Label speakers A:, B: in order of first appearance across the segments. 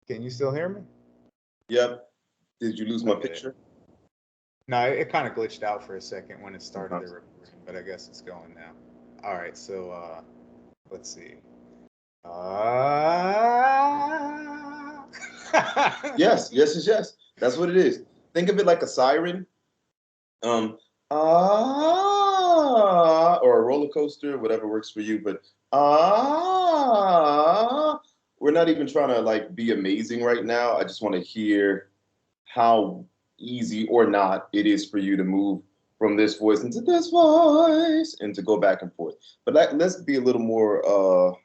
A: Can you still hear me?
B: Yep. Did you lose my
A: Okay.
B: picture?
A: No, it kind of glitched out for a second when it started the
B: Sometimes.
A: recording, but I guess it's going now. All right, so let's see. Uh...
B: Yes. That's what it is. Think of it like a siren. Um, or a roller coaster, whatever works for you. But we're not even trying to like be amazing right now. I just want to hear how easy or not it is for you to move from this voice into this voice and to go back and forth. But let's be a little more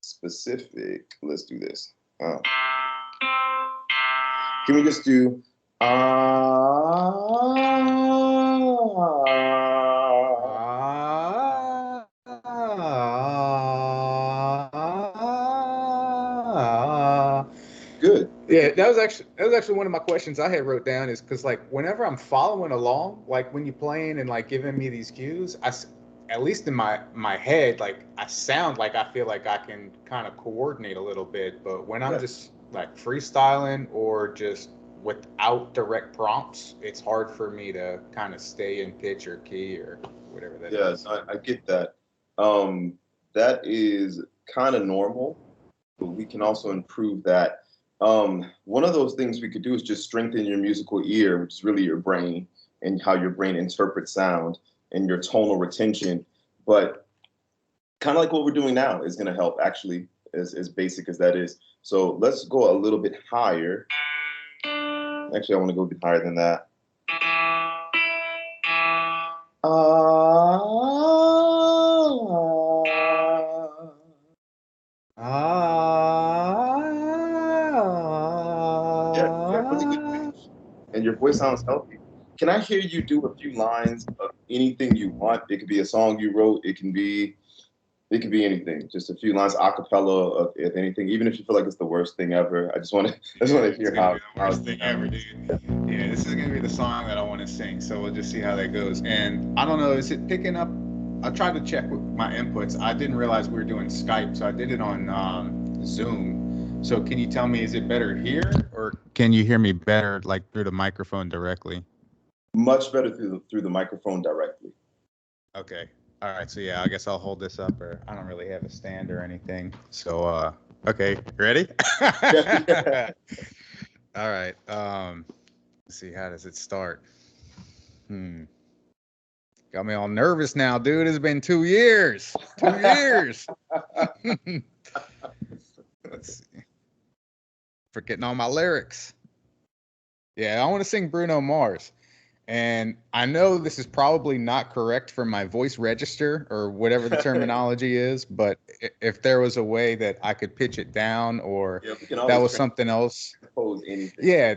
B: specific. Let's do this. Can we just do good.
A: Yeah, that was actually one of my questions I had wrote down is because like whenever I'm following along, like when you're playing and like giving me these cues, at least in my head, like I sound like I feel like I can kind of coordinate a little bit, but when I'm
B: Yeah.
A: just like freestyling or just without direct prompts, it's hard for me to kind of stay in pitch or key or whatever that
B: Yeah,
A: is.
B: I get that. Um, that is kind of normal, but we can also improve that. One of those things we could do is just strengthen your musical ear, which is really your brain and how your brain interprets sound and your tonal retention. But kind of like what we're doing now is going to help, actually, as basic as that is. So let's go a little bit higher. Actually, I want to go a bit higher than that. Yeah, really good
A: Ah.
B: pitch. And your voice sounds healthy. Can I hear you do a few lines of anything you want? It could be a song you wrote. It could be anything. Just a few lines, a cappella of if anything. Even if you feel like it's the worst thing ever, I just want to I just
A: Yeah,
B: want to
A: it's
B: hear
A: gonna be
B: how
A: the
B: how
A: worst
B: you
A: thing ever,
B: sound.
A: dude. Yeah, this is gonna be the song that I want to sing. So we'll just see how that goes. And I don't know, is it picking up? I tried to check with my inputs. I didn't realize we were doing Skype, so I did it on Zoom. So can you tell me, is it better here, or can you hear me better like through the microphone directly?
B: Much better through the microphone directly.
A: Okay. All right. So yeah, I guess I'll hold this up, or I don't really have a stand or anything. So okay, ready?
B: Yeah, yeah.
A: All right. Let's see, how does it start? Hmm. Got me all nervous now, dude. It's been 2 years. 2 years. Let's see. Forgetting all my lyrics. Yeah, I want to sing Bruno Mars. And I know this is probably not correct for my voice register or whatever the terminology is, but if there was a way that I could pitch it down or
B: Yeah, we can
A: that
B: always
A: was something else,
B: transpose anything.
A: yeah,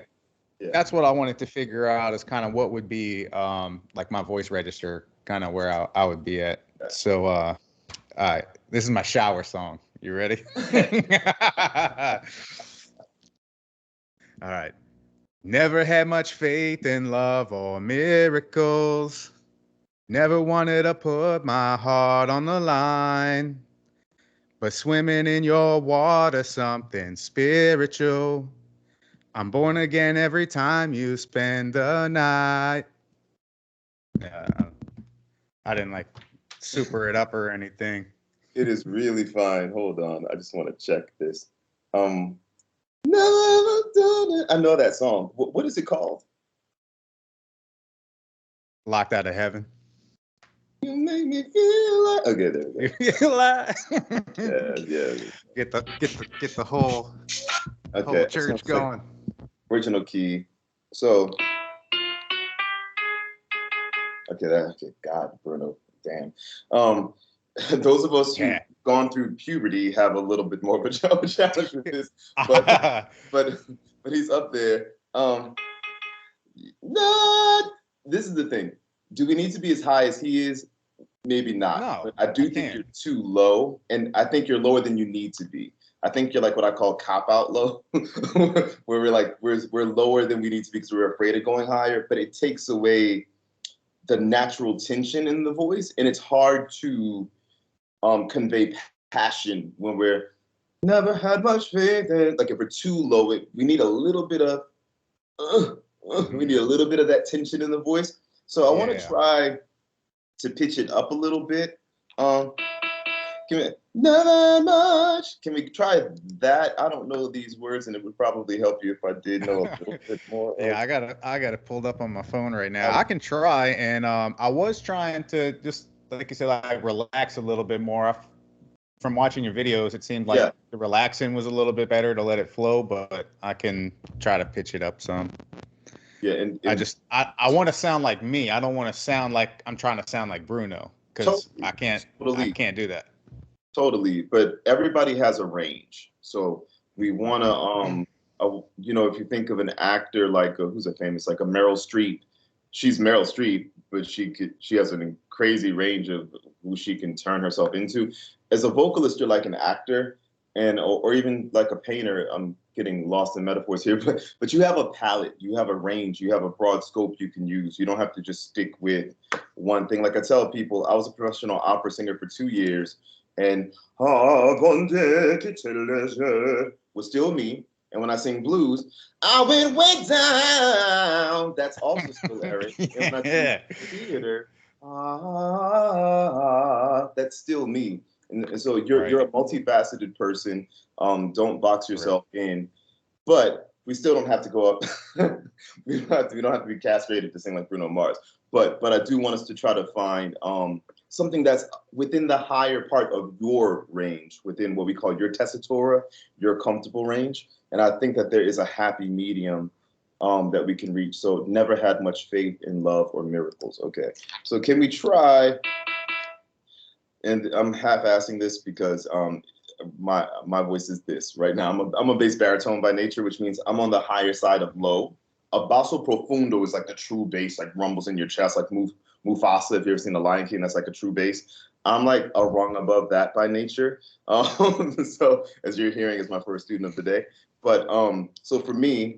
B: Yeah.
A: that's what I wanted to figure out is kind of what would be like my voice register, kind of where I would be at. So, all right, this is my shower song. You ready? All right. Never had much faith in love or miracles. Never wanted to put my heart on the line. But swimming in your water, something spiritual. I'm born again every time you spend the night. Yeah, I didn't like super it up or anything.
B: It is really fine. Hold on. I just want to check this. Um, Never done it. I know that song. What is it called?
A: Locked out of heaven.
B: You make me feel like. Okay, there we
A: You
B: go.
A: feel like
B: Yeah, yeah.
A: get the whole
B: Okay, so
A: church
B: it's like
A: going.
B: original key. So, okay, God, Bruno, damn. Um, those of us who've
A: Yeah.
B: gone through puberty have a little bit more of a challenge with this, but but but he's up there. No, this is the thing. Do we need to be as high as he is? Maybe not.
A: No,
B: But I
A: I
B: do think
A: can't.
B: you're too low, and I think you're lower than you need to be. I think you're like what I call cop out low, where we're like we're lower than we need to be because we're afraid of going higher. But it takes away the natural tension in the voice, and it's hard to convey passion when we're Never had much faith in. Like if we're too low, we need a little bit of. We need a little bit of that tension in the voice. So I want to
A: Yeah.
B: try to pitch it up a little bit. Never much. Can we try that? I don't know these words, and it would probably help you if I did know a little bit more
A: Yeah,
B: of.
A: I got it pulled up on my phone right now.
B: Um,
A: I can try, and I was trying to just like you said, like relax a little bit more. From watching your videos, it seemed like
B: yeah,
A: the relaxing was a little bit better to let it flow, but I can try to pitch it up some.
B: yeah,
A: I want to sound like me. I don't want to sound like I'm trying to sound like Bruno because
B: totally,
A: I
B: totally,
A: can't do that.
B: totally. But everybody has a range, so we want to, if you think of an actor like who's a famous like a Meryl Streep, she's Meryl Streep, but she has a crazy range of who she can turn herself into. As a vocalist, you're like an actor, and or even like a painter. I'm getting lost in metaphors here, but you have a palette, you have a range, you have a broad scope you can use. You don't have to just stick with one thing. Like I tell people, I was a professional opera singer for 2 years, and was still me. And when I sing blues, I went way down. That's also still Eric. And when I sing
A: Yeah.
B: theater, that's still me. And so you're
A: Right.
B: a multifaceted person. Don't box
A: Right.
B: yourself in. But we still don't have to go up. We don't have to be castrated to sing like Bruno Mars. But I do want us to try to find something that's within the higher part of your range, within what we call your tessitura, your comfortable range. And I think that there is a happy medium that we can reach. So never had much faith in love or miracles. Okay. So can we try? And I'm half-assing this because my voice is this right now. I'm a bass baritone by nature, which means I'm on the higher side of low. A basso profundo is like the true bass, like rumbles in your chest, like Mufasa. If you've ever seen The Lion King, that's like a true bass. I'm like a rung above that by nature. So as you're hearing, is my first student of the day. But so for me,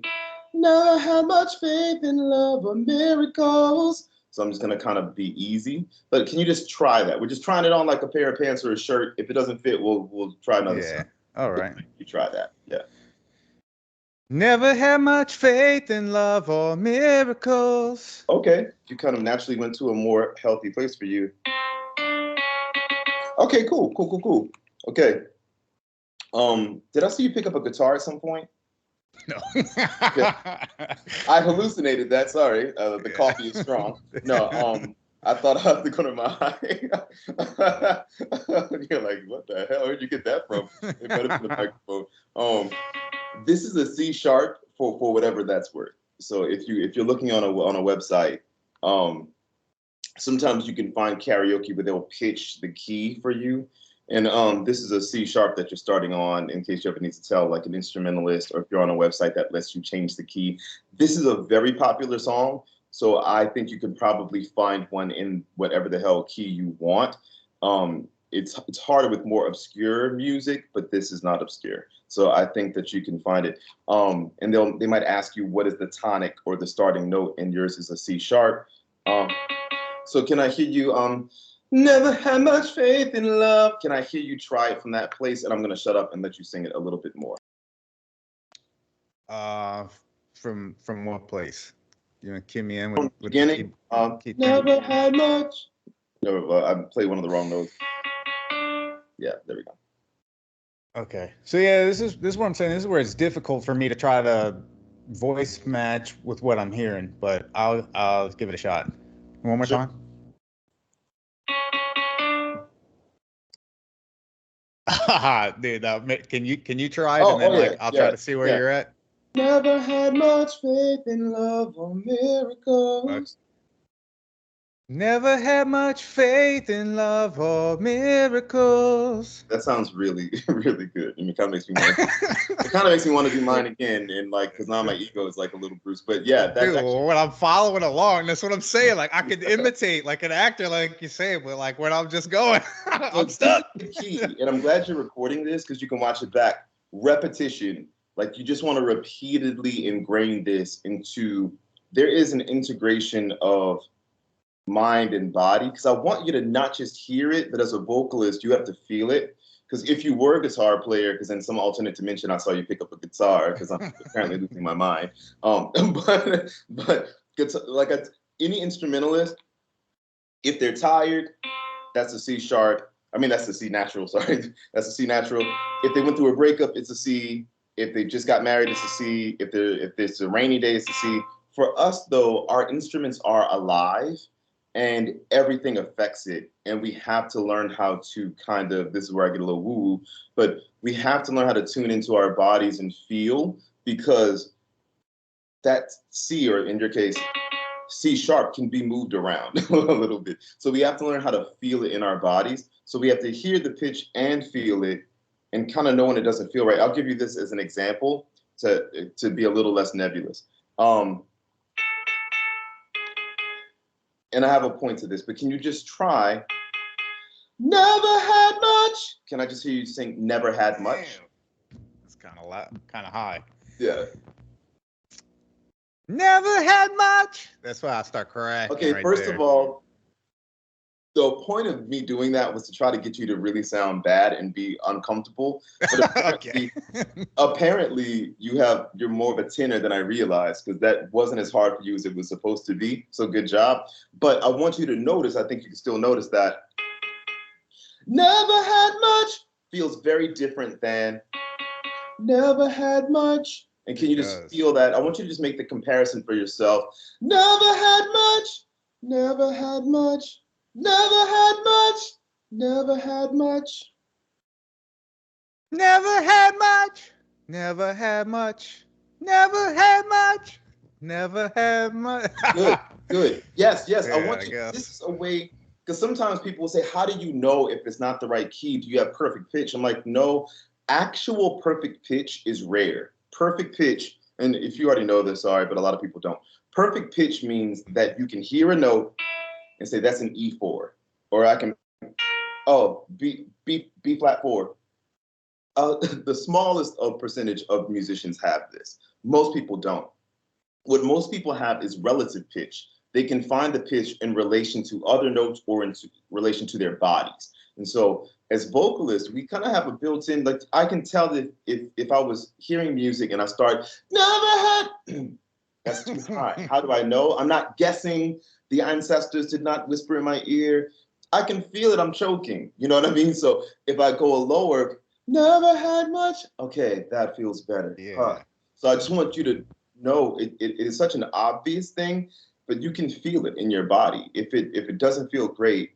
B: never had much faith in love or miracles. So I'm just gonna kind of be easy. But can you just try that? We're just trying it on like a pair of pants or a shirt. If it doesn't fit, we'll try another
A: Yeah.
B: song.
A: All right.
B: You try that. Yeah.
A: Never had much faith in love or miracles.
B: Okay. You kind of naturally went to a more healthy place for you. Okay, cool, cool, cool, cool. Okay. Did I see you pick up a guitar at some point?
A: No.
B: Okay. I hallucinated that. Sorry, the coffee is strong. No, I thought I had to go to my. You're like, what the hell? Where'd you get that from? It better be the microphone. This is a C sharp for whatever that's worth. So if you're looking on a website, sometimes you can find karaoke where they'll pitch the key for you. And this is a C sharp that you're starting on in case you ever need to tell like an instrumentalist, or if you're on a website that lets you change the key. This is a very popular song. So I think you can probably find one in whatever the hell key you want. It's harder with more obscure music, but this is not obscure. So I think that you can find it. And they might ask you what is the tonic or the starting note, and yours is a C sharp. So can I hear you? Never had much faith in love. Can I hear you try it from that place? And I'm gonna shut up and let you sing it a little bit more.
A: uh, from what place? You want to key me in
B: From the
A: with the
B: beginning,
A: key thing?
B: never had much. No, I played one of the wrong notes. Yeah, there we go.
A: Okay. So yeah, this is what I'm saying. This is where it's difficult for me to try to voice match with what I'm hearing, but I'll give it a shot. One more
B: Sure.
A: time. Dude, can you try it and then
B: Oh yeah,
A: like I'll try
B: yeah,
A: to see where
B: yeah.
A: you're at?
B: Never had much faith in love or
A: Uh,
B: miracles.
A: Never had much faith in love or miracles.
B: That sounds really, really good. I mean, it kind of makes me want to. It kind of makes me want to do mine again, and like, because now my ego is like a little Bruce. But yeah, that's
A: Dude,
B: actually.
A: when I'm following along, that's what I'm saying. Like I could imitate like an actor, like you say, but like when I'm just going,
B: So
A: I'm
B: this is
A: stuck.
B: the key, and I'm glad you're recording this because you can watch it back. Repetition, like you just want to repeatedly ingrain this into. There is an integration of mind and body because I want you to not just hear it, but as a vocalist, you have to feel it. because if you were a guitar player, because in some alternate dimension I saw you pick up a guitar, because I'm apparently losing my mind. But like any instrumentalist, if they're tired, that's a C sharp. I mean, that's the C natural. Sorry, that's a C natural. If they went through a breakup, it's a C. If they just got married, it's a C. If it's a rainy day, it's a C. For us, though, our instruments are alive, and everything affects it. And we have to learn how to kind of, this is where I get a little woo-woo, but we have to learn how to tune into our bodies and feel, because that C, or in your case, C sharp, can be moved around a little bit. So we have to learn how to feel it in our bodies. So we have to hear the pitch and feel it and kind of know when it doesn't feel right. I'll give you this as an example to be a little less nebulous. And I have a point to this, but can you just try never had much? Can I just hear you sing never had much?
A: It's kind of loud, kind of high.
B: Yeah.
A: Never had much. That's why I start cracking.
B: Okay,
A: right
B: first
A: there.
B: of all, the point of me doing that was to try to get you to really sound bad and be uncomfortable. But apparently you're more of a tenor than I realized, because that wasn't as hard for you as it was supposed to be. So good job. But I want you to notice, I think you can still notice that never had much feels very different than never had much. And can you just feel that? I want you to just make the comparison for yourself. Never had much, never had much, never had much, never had much.
A: Never had much, never had much, never had much, never had much.
B: Good. Yes.
A: Yeah,
B: I want you, this is a way, because sometimes people will say, how do you know if it's not the right key? Do you have perfect pitch? I'm like, no, actual perfect pitch is rare. Perfect pitch, and if you already know this, sorry, but a lot of people don't. Perfect pitch means that you can hear a note and say that's an E4, or I can, B flat 4. The smallest of percentage of musicians have this. Most people don't. What most people have is relative pitch. They can find the pitch in relation to other notes or in relation to their bodies. And so as vocalists, we kind of have a built-in, like I can tell that if I was hearing music and I start, never had, that's too high. How do I know? I'm not guessing. The ancestors did not whisper in my ear. I can feel it, I'm choking. You know what I mean? So if I go lower, never had much, okay, that feels better.
A: Yeah.
B: So I just want you to know it is such an obvious thing, but you can feel it in your body. If it doesn't feel great,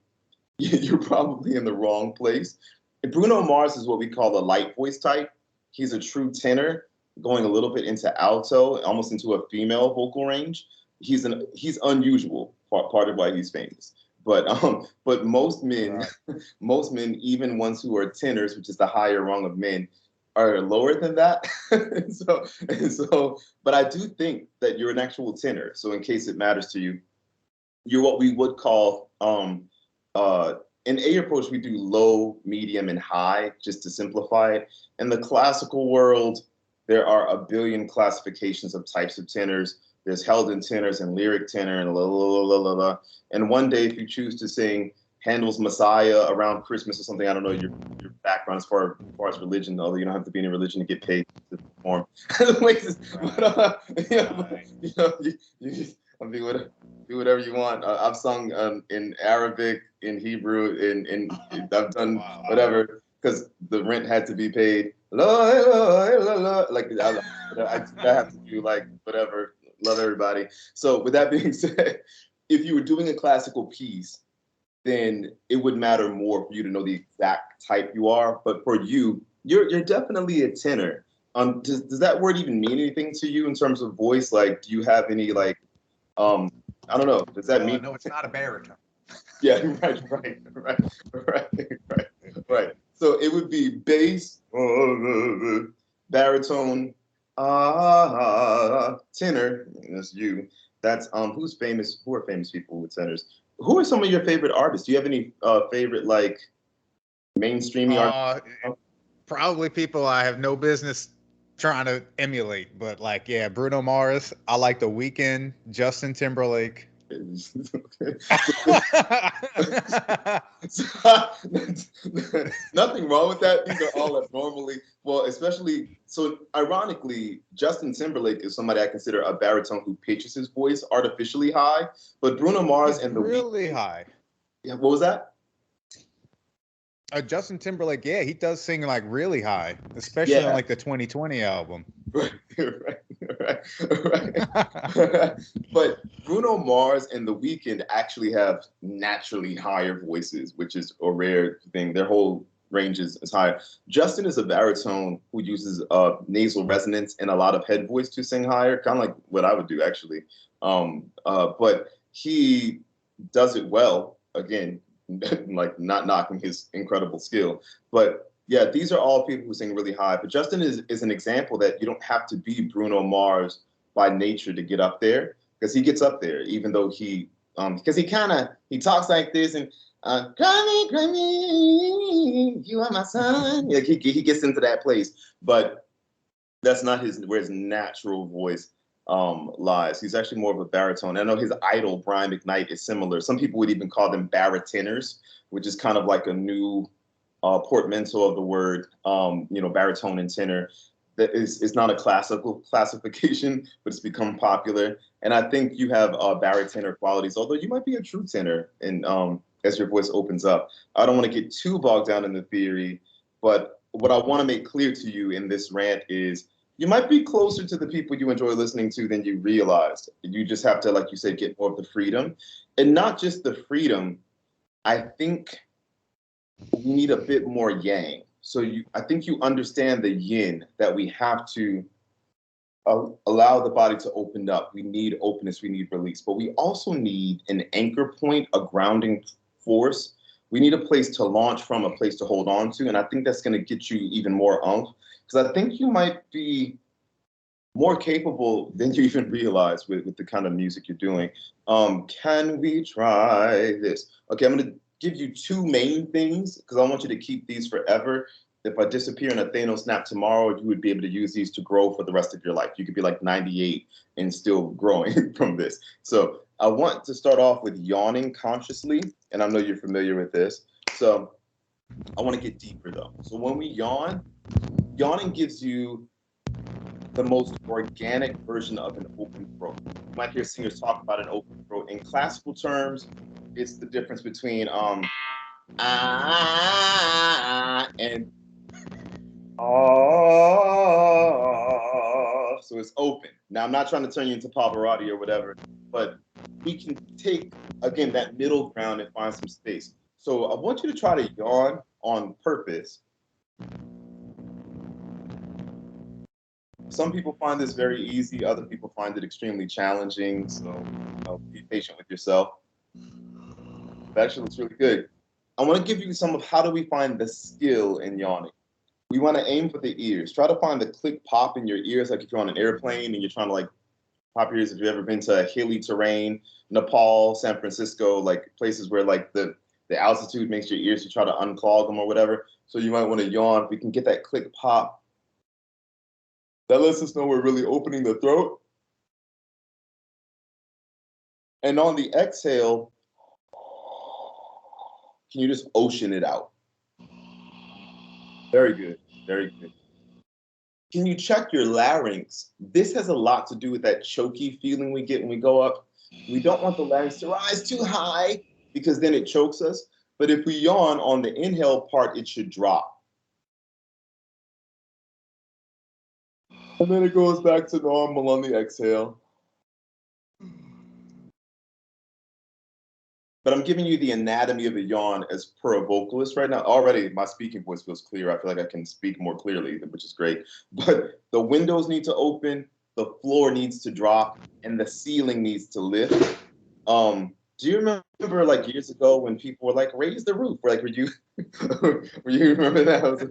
B: you're probably in the wrong place. And Bruno Mars is what we call a light voice type. He's a true tenor, going a little bit into alto, almost into a female vocal range. He's unusual, part of why he's famous. But most men, right. Most men, even ones who are tenors, which is the higher rung of men, are lower than that. so, but I do think that you're an actual tenor. So in case it matters to you, you're what we would call, in A approach, we do low, medium, and high, just to simplify it. In the classical world, there are a billion classifications of types of tenors. There's Helden tenors and lyric tenor and la la la la la. And one day, if you choose to sing Handel's Messiah around Christmas or something, I don't know your background as far as religion, although you don't have to be in a religion to get paid to perform. Do whatever you want. I've sung in Arabic, in Hebrew, in I've done whatever, because the rent had to be paid. Like I have to do like whatever. Love everybody. So with that being said, if you were doing a classical piece, then it would matter more for you to know the exact type you are. But for you, you're definitely a tenor. Does that word even mean anything to you in terms of voice? Like, do you have any like, I don't know. Does that mean?
A: No, it's not a baritone.
B: Yeah, right. So it would be bass, baritone, tenor. That's you. That's who's famous? Who are famous people with tenors? Who are some of your favorite artists? Do you have any favorite like mainstreamy artists?
A: Probably people I have no business trying to emulate, but like, yeah, Bruno Mars. I like The Weeknd, Justin Timberlake.
B: Nothing wrong with that. These are all abnormally well, especially so. Ironically, Justin Timberlake is somebody I consider a baritone who pitches his voice artificially high. But Bruno Mars
A: He's
B: and the
A: really high.
B: Yeah, what was that?
A: Justin Timberlake, yeah, he does sing like really high, especially on
B: Yeah,
A: like the 2020 album.
B: right, right. But Bruno Mars and The Weeknd actually have naturally higher voices, which is a rare thing. Their whole range is higher. Justin is a baritone who uses nasal resonance and a lot of head voice to sing higher, kind of like what I would do actually. But he does it well. Again, like not knocking his incredible skill, but yeah, these are all people who sing really high. But Justin is an example that you don't have to be Bruno Mars by nature to get up there, because he gets up there, even though because he talks like this and cry me, you are my son. Like he gets into that place, but that's not where his natural voice lies. He's actually more of a baritone. I know his idol Brian McKnight is similar. Some people would even call them baritiners, which is kind of like a new portmanteau of the word, baritone and tenor. That is not a classical classification, but it's become popular. And I think you have baritenor qualities, although you might be a true tenor and as your voice opens up. I don't want to get too bogged down in the theory, but what I want to make clear to you in this rant is you might be closer to the people you enjoy listening to than you realized. You just have to, like you said, get more of the freedom. And not just the freedom, I think we need a bit more yang. So I think you understand the yin, that we have to allow the body to open up. We need openness, we need release, but we also need an anchor point, a grounding force. We need a place to launch from, a place to hold on to. And I think that's going to get you even more oomph, because I think you might be more capable than you even realize with the kind of music you're doing. Can we try this? Okay, I'm going to give you two main things because I want you to keep these forever. If I disappear in a Thanos snap tomorrow, you would be able to use these to grow for the rest of your life. You could be like 98 and still growing from this. So I want to start off with yawning consciously, and I know you're familiar with this. So I want to get deeper though. So when we yawn, yawning gives you the most organic version of an open throat. You might hear singers talk about an open throat. In classical terms, it's the difference between and so it's open. Now I'm not trying to turn you into Pavarotti or whatever, but we can take again that middle ground and find some space. So I want you to try to yawn on purpose. Some people find this very easy. Other people find it extremely challenging. So be patient with yourself. It actually looks really good. I want to give you some of how do we find the skill in yawning. We want to aim for the ears. Try to find the click pop in your ears, like if you're on an airplane and you're trying to like pop your ears. If you've ever been to hilly terrain, Nepal, San Francisco, like places where like the altitude makes your ears, you try to unclog them or whatever. So you might want to yawn. If we can get that click pop, that lets us know we're really opening the throat. And on the exhale, can you just ocean it out? Very good. Very good. Can you check your larynx? This has a lot to do with that choky feeling we get when we go up. We don't want the larynx to rise too high because then it chokes us. But if we yawn on the inhale part, it should drop. And then it goes back to normal on the exhale. But I'm giving you the anatomy of a yawn as per a vocalist right now. Already my speaking voice feels clear. I feel like I can speak more clearly, which is great. But the windows need to open, the floor needs to drop, and the ceiling needs to lift. Do you remember like years ago when people were like, raise the roof? Or like, were you remember that?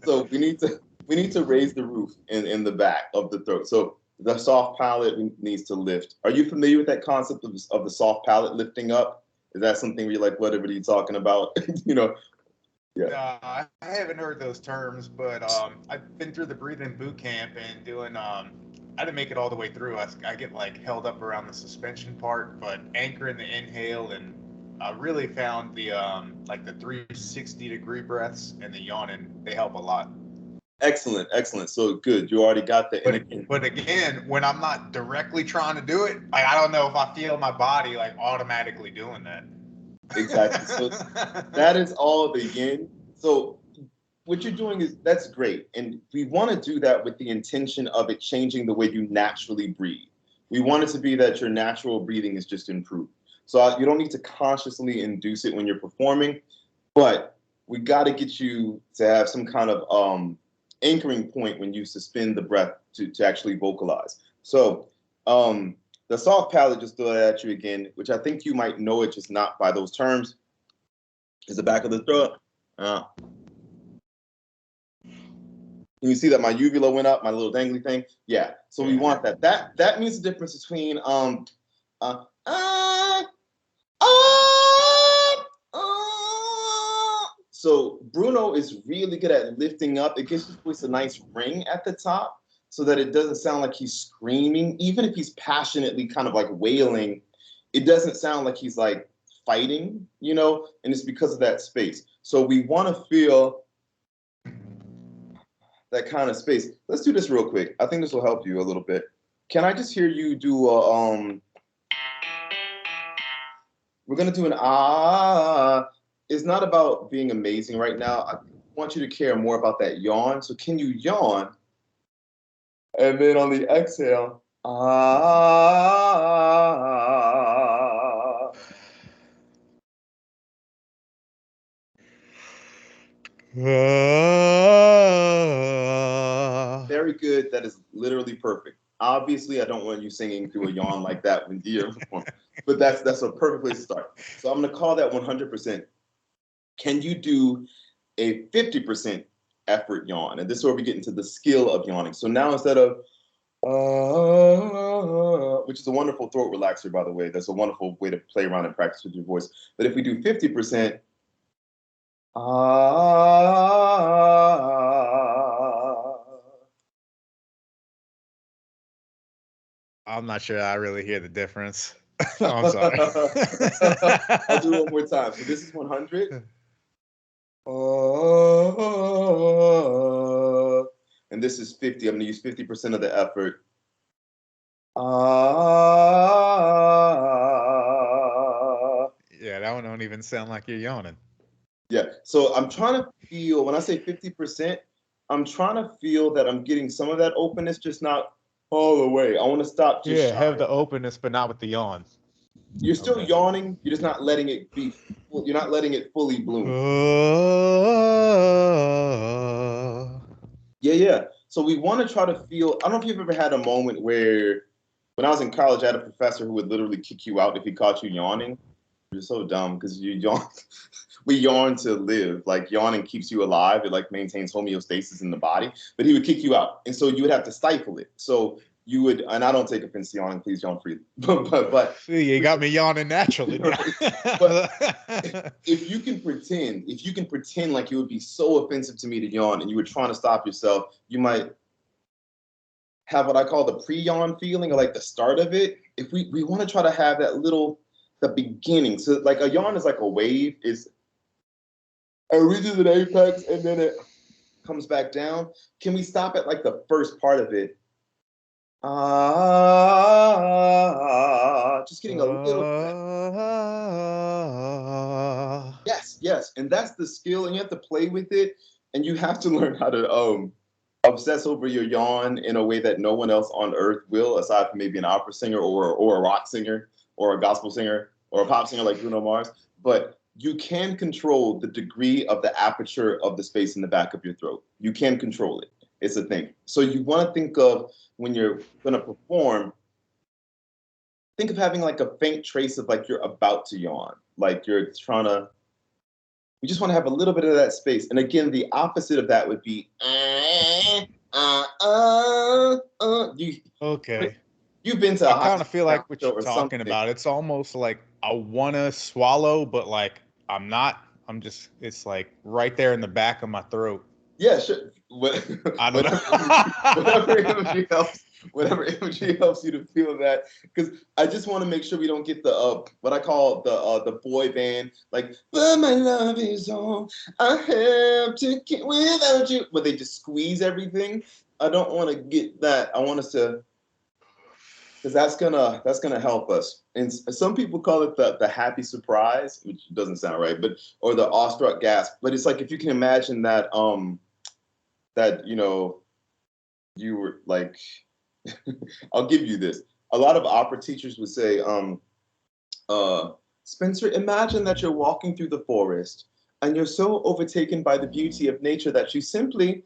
B: So we need to raise the roof in the back of the throat. So the soft palate needs to lift. Are you familiar with that concept of the soft palate lifting up? Is that something where you're like, what are you talking about? Yeah.
A: I haven't heard those terms, but I've been through the breathing boot camp and doing I didn't make it all the way through. I get like held up around the suspension part, but anchoring the inhale and I really found the like the 360-degree breaths and the yawning, they help a lot.
B: Excellent, excellent. So good. You already got the.
A: But again, when I'm not directly trying to do it, like I don't know if I feel my body like automatically doing that.
B: Exactly. So that is all the yin. So what you're doing is that's great. And we want to do that with the intention of it changing the way you naturally breathe. We want it to be that your natural breathing is just improved. So you don't need to consciously induce it when you're performing, but we got to get you to have some kind of anchoring point when you suspend the breath to actually vocalize. So the soft palate, just throw that at you again, which I think you might know it, just not by those terms, is the back of the throat. Can you see that my uvula went up, my little dangly thing? Yeah. So we want that. That means the difference between So Bruno is really good at lifting up. It gives his voice a nice ring at the top so that it doesn't sound like he's screaming. Even if he's passionately kind of like wailing, it doesn't sound like he's like fighting, you know, and it's because of that space. So we want to feel that kind of space. Let's do this real quick. I think this will help you a little bit. Can I just hear you do we're gonna do an It's not about being amazing right now. I want you to care more about that yawn. So can you yawn? And then on the exhale, Very good. That is literally perfect. Obviously, I don't want you singing through a yawn like that when you're performing, but that's a perfect place to start. So I'm going to call that 100%. Can you do a 50% effort yawn? And this is where we get into the skill of yawning. So now instead of which is a wonderful throat relaxer, by the way. That's a wonderful way to play around and practice with your voice. But if we do 50%,
A: I'm not sure I really hear the difference. No, I'm sorry.
B: I'll do it one more time. So this is 100. And this is 50. I'm going to use 50% of the effort.
A: Yeah, that one don't even sound like you're yawning.
B: Yeah. So I'm trying to feel, when I say 50%, I'm trying to feel that I'm getting some of that openness, just not all the way. I want to stop just
A: Yeah, have the openness, but not with the yawn.
B: You're still yawning. You're just not letting it be. You're not letting it fully bloom. Yeah. So we want to try to feel. I don't know if you've ever had a moment where, when I was in college, I had a professor who would literally kick you out if he caught you yawning. You're so dumb because you yawn. We yawn to live. Like yawning keeps you alive. It like maintains homeostasis in the body. But he would kick you out, and so you would have to stifle it. So you would, and I don't take offense to yawning. Please yawn freely. But
A: see, you got me yawning naturally.
B: But if you can pretend like it would be so offensive to me to yawn, and you were trying to stop yourself, you might have what I call the pre-yawn feeling, or like the start of it. If we want to try to have that little, the beginning. So like a yawn is like a wave. It reaches an apex and then it comes back down. Can we stop at like the first part of it? Just getting a little bit. Yes. And that's the skill, and you have to play with it, and you have to learn how to obsess over your yawn in a way that no one else on earth will, aside from maybe an opera singer or a rock singer or a gospel singer or a pop singer like Bruno Mars. But you can control the degree of the aperture of the space in the back of your throat. You can control it. It's a thing. So you want to think of, when you're going to perform, think of having like a faint trace of like you're about to yawn. Like you're trying to, you just want to have a little bit of that space. And again, the opposite of that would be,
A: okay.
B: You've been to
A: I kind of feel like what you're talking
B: something.
A: about. It's almost like I want to swallow, but like I'm not. I'm just, it's like right there in the back of my throat.
B: Yeah, sure.
A: I don't know.
B: Whatever helps. whatever imagery helps you to feel that. Because I just want to make sure we don't get the what I call the boy band, like, but my love is all I have to get without you, but they just squeeze everything. I don't want to get that. I want us to, because that's gonna help us. And some people call it the happy surprise, which doesn't sound right, but or the awestruck gasp. But it's like if you can imagine that that you were like, I'll give you this. A lot of opera teachers would say, Spencer, imagine that you're walking through the forest and you're so overtaken by the beauty of nature that you simply,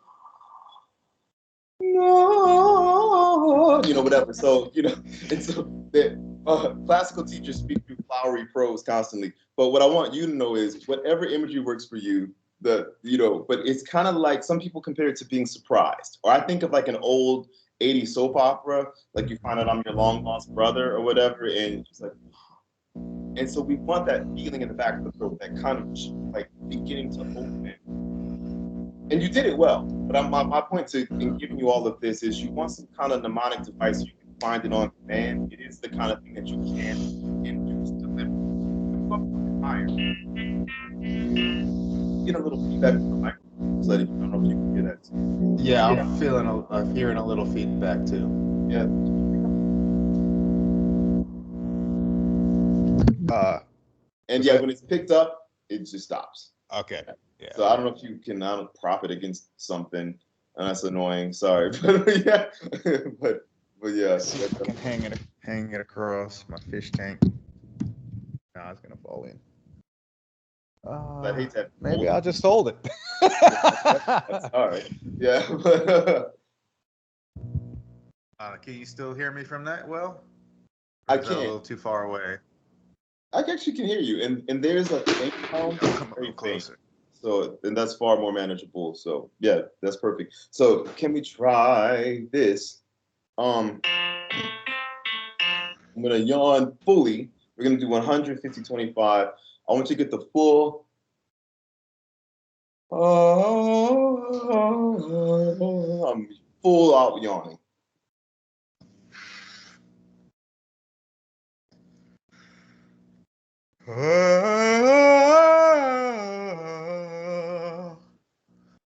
B: no, whatever. So, and so the classical teachers speak through flowery prose constantly. But what I want you to know is whatever imagery works for you, but it's kind of like some people compare it to being surprised. Or I think of like an old 80s soap opera, like you find out I'm your long lost brother or whatever, and it's like, and so we want that feeling in the back of the throat, that kind of like beginning to open. And you did it well. But my point in giving you all of this is you want some kind of mnemonic device you can find it on command. It is the kind of thing that you can induce deliberately. Higher. Get a little feedback from the microphone. So I don't know if you can hear that.
A: Yeah, I'm hearing a little feedback too.
B: Yeah. And yeah, when it's picked up, it just stops.
A: Okay. Yeah.
B: So I don't know if you can prop it against something, and that's annoying. Sorry, but yeah, but yeah.
A: See if I can hang it across my fish tank. Nah, it's gonna fall in.
B: I hate that.
A: Maybe I'll just hold it.
B: That's all right. Yeah.
A: Can you still hear me from that? Well,
B: I
A: can't. A little
B: can't.
A: too far away.
B: I actually can hear you, and there's a faint sound.
A: Come a little closer.
B: So, and that's far more manageable. So, yeah, that's perfect. So, can we try this? I'm gonna yawn fully. We're gonna do 150, 25. I want you to get the full. I'm full out yawning.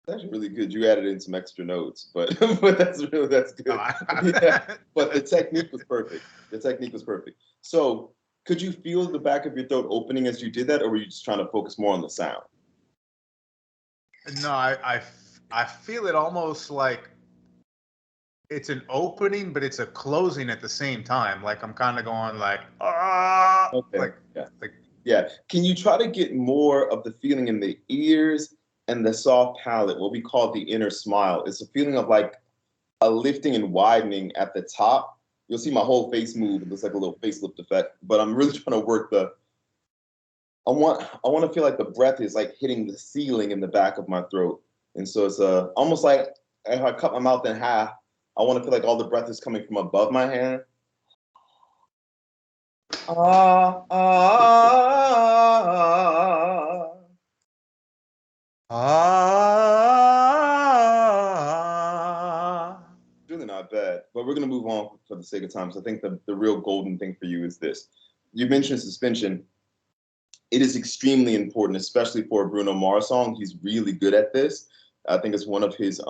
B: That's really good. You added in some extra notes, but that's good. Yeah. But the technique was perfect. The technique was perfect. So, could you feel the back of your throat opening as you did that, or were you just trying to focus more on the sound?
A: No, I feel it almost like it's an opening, but it's a closing at the same time. Like I'm kind of going like,
B: Okay. Yeah. Can you try to get more of the feeling in the ears and the soft palate, what we call the inner smile? It's a feeling of like a lifting and widening at the top. You'll see my whole face move. It looks like a little facelift effect, but I'm really trying to work I want to feel like the breath is like hitting the ceiling in the back of my throat. And so it's almost like if I cut my mouth in half, I want to feel like all the breath is coming from above my hand. Really not bad, but we're going to move on for the sake of time. So I think the real golden thing for you is this. You mentioned suspension. It is extremely important, especially for a Bruno Mars song. He's really good at this. I think it's one of his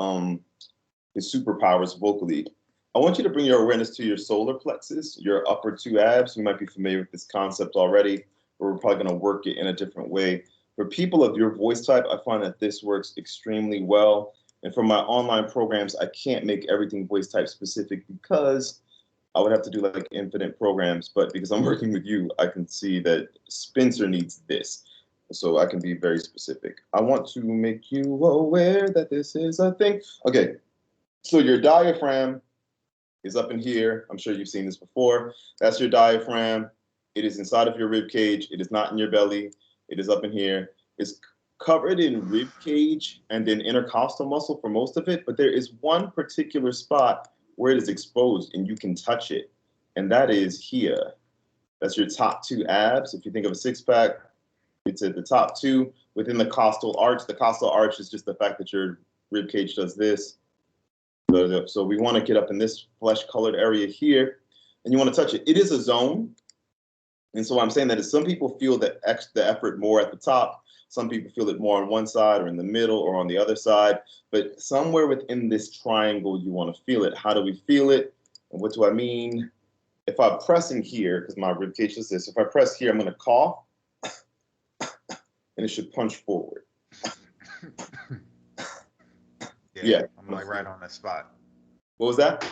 B: superpowers vocally. I want you to bring your awareness to your solar plexus, your upper two abs. You might be familiar with this concept already, but we're probably going to work it in a different way. For people of your voice type, I find that this works extremely well. And for my online programs, I can't make everything voice type specific because I would have to do like infinite programs. But because I'm working with you, I can see that Spencer needs this. So I can be very specific. I want to make you aware that this is a thing. Okay, so your diaphragm is up in here. I'm sure you've seen this before. That's your diaphragm. It is inside of your rib cage. It is not in your belly. It is up in here. It's covered in rib cage and then intercostal muscle for most of it, but there is one particular spot where it is exposed and you can touch it, and that is here. That's your top two abs. If you think of a six-pack, it's at the top two within the costal arch. The costal arch is just the fact that your rib cage does this. So we want to get up in this flesh-colored area here, and you want to touch it. It is a zone. And so what I'm saying that is some people feel the effort more at the top. Some people feel it more on one side or in the middle or on the other side. But somewhere within this triangle, you want to feel it. How do we feel it? And what do I mean? If I'm pressing here, because my ribcage is this, if I press here, I'm going to cough, and it should punch forward. Yeah.
A: I'm like right on that spot.
B: What was that?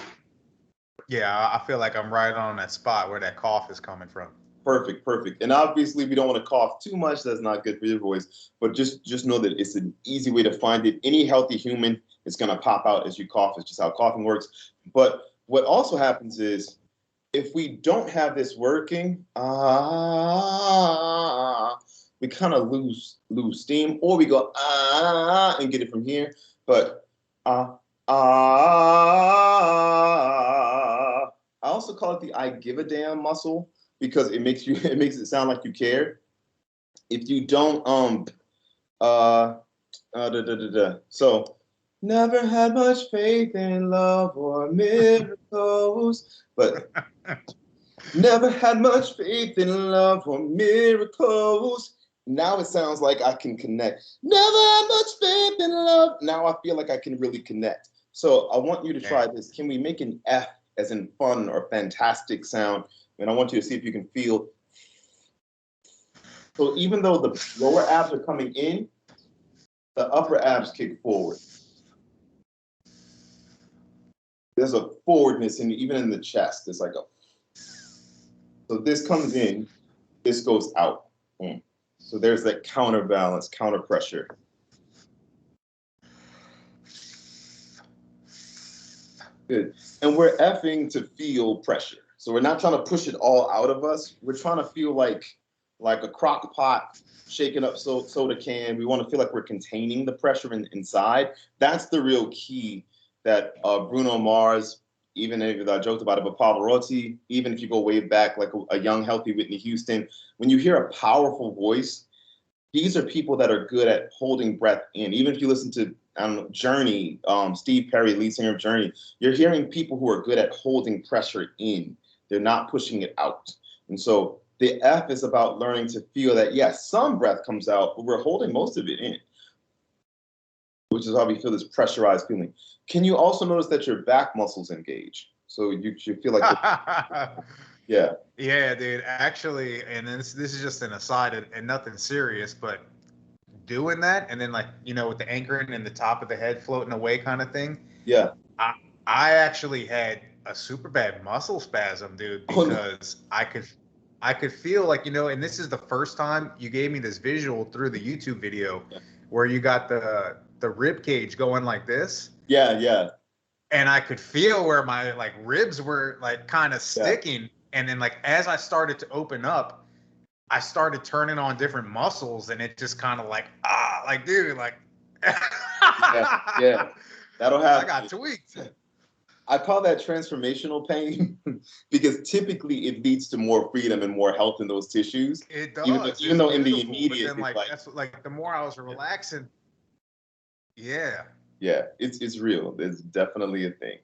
A: Yeah, I feel like I'm right on that spot where that cough is coming from.
B: Perfect, perfect. And obviously, we don't want to cough too much. That's not good for your voice. But just know that it's an easy way to find it. Any healthy human is going to pop out as you cough. It's just how coughing works. But what also happens is if we don't have this working, we kind of lose steam, or we go and get it from here. But I also call it the I give a damn muscle, because it makes it sound like you care. If you don't, So, never had much faith in love or miracles, but never had much faith in love or miracles. Now it sounds like I can connect. Never had much faith in love. Now I feel like I can really connect. So I want you to try this. Can we make an F as in fun or fantastic sound? And I want you to see if you can feel. So even though the lower abs are coming in, the upper abs kick forward. There's a forwardness even in the chest. It's like a. So this comes in, this goes out. So there's that counterbalance, counter pressure. Good. And we're effing to feel pressure. So we're not trying to push it all out of us. We're trying to feel like a crock pot shaking up soda can. We want to feel like we're containing the pressure inside. That's the real key that Bruno Mars, even if I joked about it, but Pavarotti, even if you go way back, like a young, healthy Whitney Houston, when you hear a powerful voice, these are people that are good at holding breath in. Even if you listen to Journey, Steve Perry, lead singer of Journey, you're hearing people who are good at holding pressure in. They're not pushing it out. And so the F is about learning to feel that, yes, some breath comes out, but we're holding most of it in, which is how we feel this pressurized feeling. Can you also notice that your back muscles engage? So you feel like, yeah.
A: Yeah, dude. Actually, and this is just an aside and nothing serious, but doing that and then with the anchoring and the top of the head floating away kind of thing.
B: Yeah.
A: I actually had a super bad muscle spasm, dude, because I could feel and this is the first time you gave me this visual through the YouTube video where you got the rib cage going like this.
B: Yeah, yeah.
A: And I could feel where my ribs were kind of sticking. And then as I started to open up, I started turning on different muscles, and it just kind of dude,
B: yeah. That'll happen.
A: I got tweaked.
B: I call that transformational pain because typically it leads to more freedom and more health in those tissues.
A: It does.
B: Even though in the immediate,
A: then, that's the more I was relaxing. Yeah.
B: Yeah, it's real. It's definitely a thing.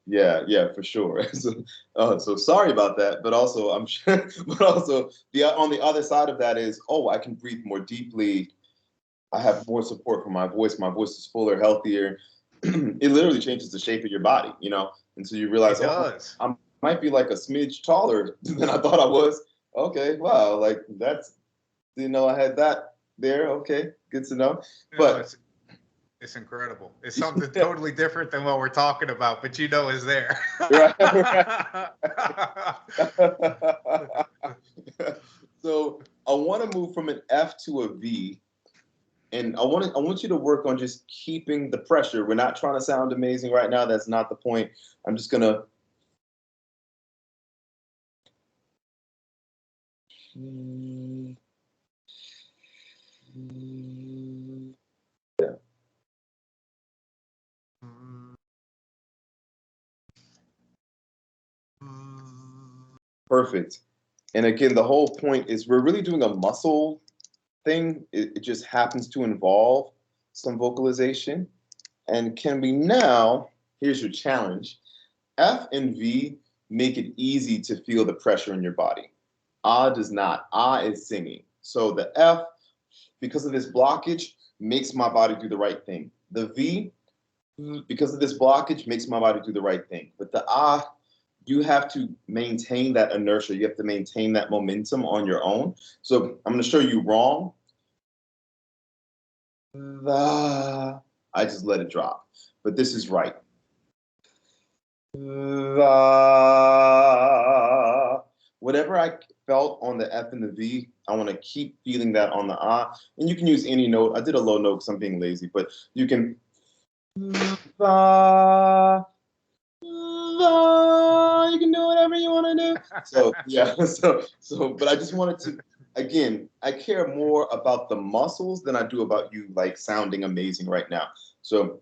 B: Yeah, for sure. So sorry about that, but also I'm sure. But also on the other side of that is, I can breathe more deeply. I have more support for my voice. My voice is fuller, healthier. It literally changes the shape of your body, and so you realize, I might be like a smidge taller than I thought I was. Okay, wow, that's, I had that there. Okay, good to know. But
A: it's incredible. It's something totally different than what we're talking about, but it's there.
B: Right. So I want to move from an F to a V. And I want you to work on just keeping the pressure. We're not trying to sound amazing right now. That's not the point. I'm just gonna. Yeah. Perfect. And again, the whole point is we're really doing a muscle thing. It just happens to involve some vocalization. And can we now Here's your challenge. F and V make it easy to feel the pressure in your body. Ah does not. Ah is singing. So the F, because of this blockage, makes my body do the right thing. The V, because of this blockage, makes my body do the right thing. But the ah, you have to maintain that inertia. You have to maintain that momentum on your own. So I'm going to show you wrong. The, I just let it drop. But this is right. The, whatever I felt on the F and the V, I want to keep feeling that on the ah. And you can use any note. I did a low note because I'm being lazy, but you can. The, you can do whatever you want to do. So yeah, but I just wanted to, again, I care more about the muscles than I do about you like sounding amazing right now. So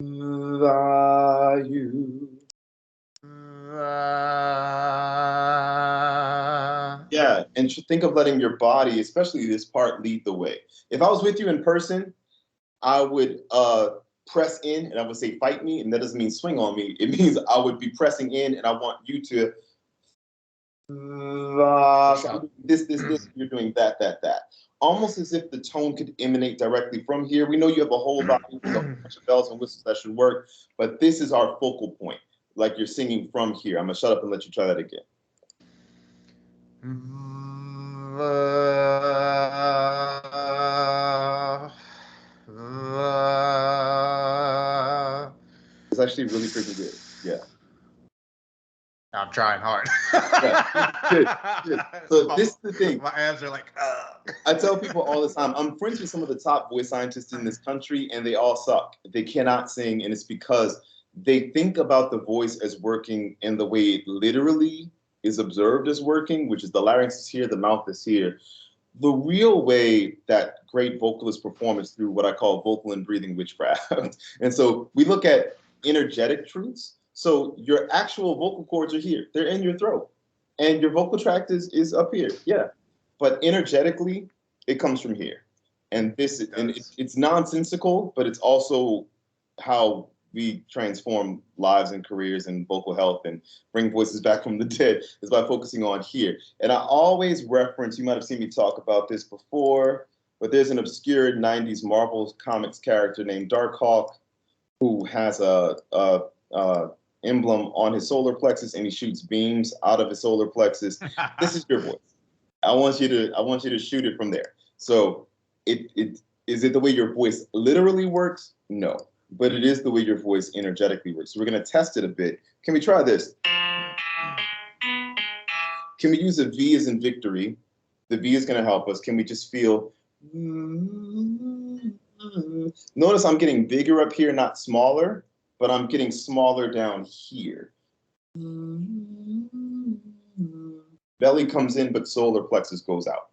B: you. Yeah, and think of letting your body, especially this part, lead the way. If I was with you in person, I would press in and I would say fight me, and that doesn't mean swing on me. It means I would be pressing in and I want you to this, you're doing that. Almost as if the tone could emanate directly from here. We know you have a whole body with a whole bunch of bells and whistles that should work, but this is our focal point. Like you're singing from here. I'm gonna shut up and let you try that again. It's actually really freaking good. Yeah.
A: I'm trying hard.
B: Good. So this is the thing.
A: My abs are like,
B: I tell people all the time, I'm friends with some of the top voice scientists in this country, and they all suck. They cannot sing, and it's because they think about the voice as working in the way it literally is observed as working, which is the larynx is here, the mouth is here. The real way that great vocalists perform is through what I call vocal and breathing witchcraft. And so we look at energetic truths. So your actual vocal cords are here. They're in your throat. And your vocal tract is up here. Yeah. But energetically, it comes from here. And it's nonsensical, but it's also how we transform lives and careers and vocal health and bring voices back from the dead is by focusing on here. And I always reference, you might have seen me talk about this before, but there's an obscure 90s Marvel Comics character named Darkhawk who has a emblem on his solar plexus, and he shoots beams out of his solar plexus. This is your voice. I want you to shoot it from there. So is it the way your voice literally works? No, but it is the way your voice energetically works. So we're going to test it a bit. Can we try this? Can we use a V as in victory? The V is going to help us. Can we just feel? Notice I'm getting bigger up here, not smaller, but I'm getting smaller down here. Belly comes in, but solar plexus goes out.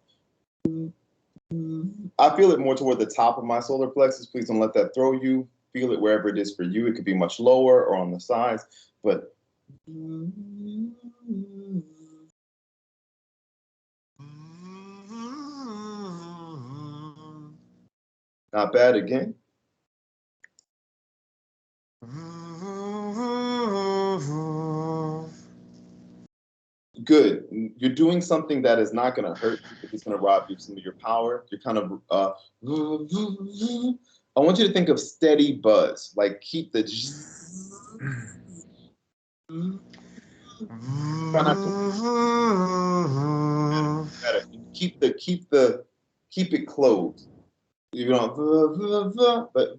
B: I feel it more toward the top of my solar plexus. Please don't let that throw you. Feel it wherever it is for you. It could be much lower or on the sides, but not bad again. Good. You're doing something that is not going to hurt you, but it's going to rob you of some of your power. You're kind of, I want you to think of steady buzz, like keep the, keep it closed. You know, but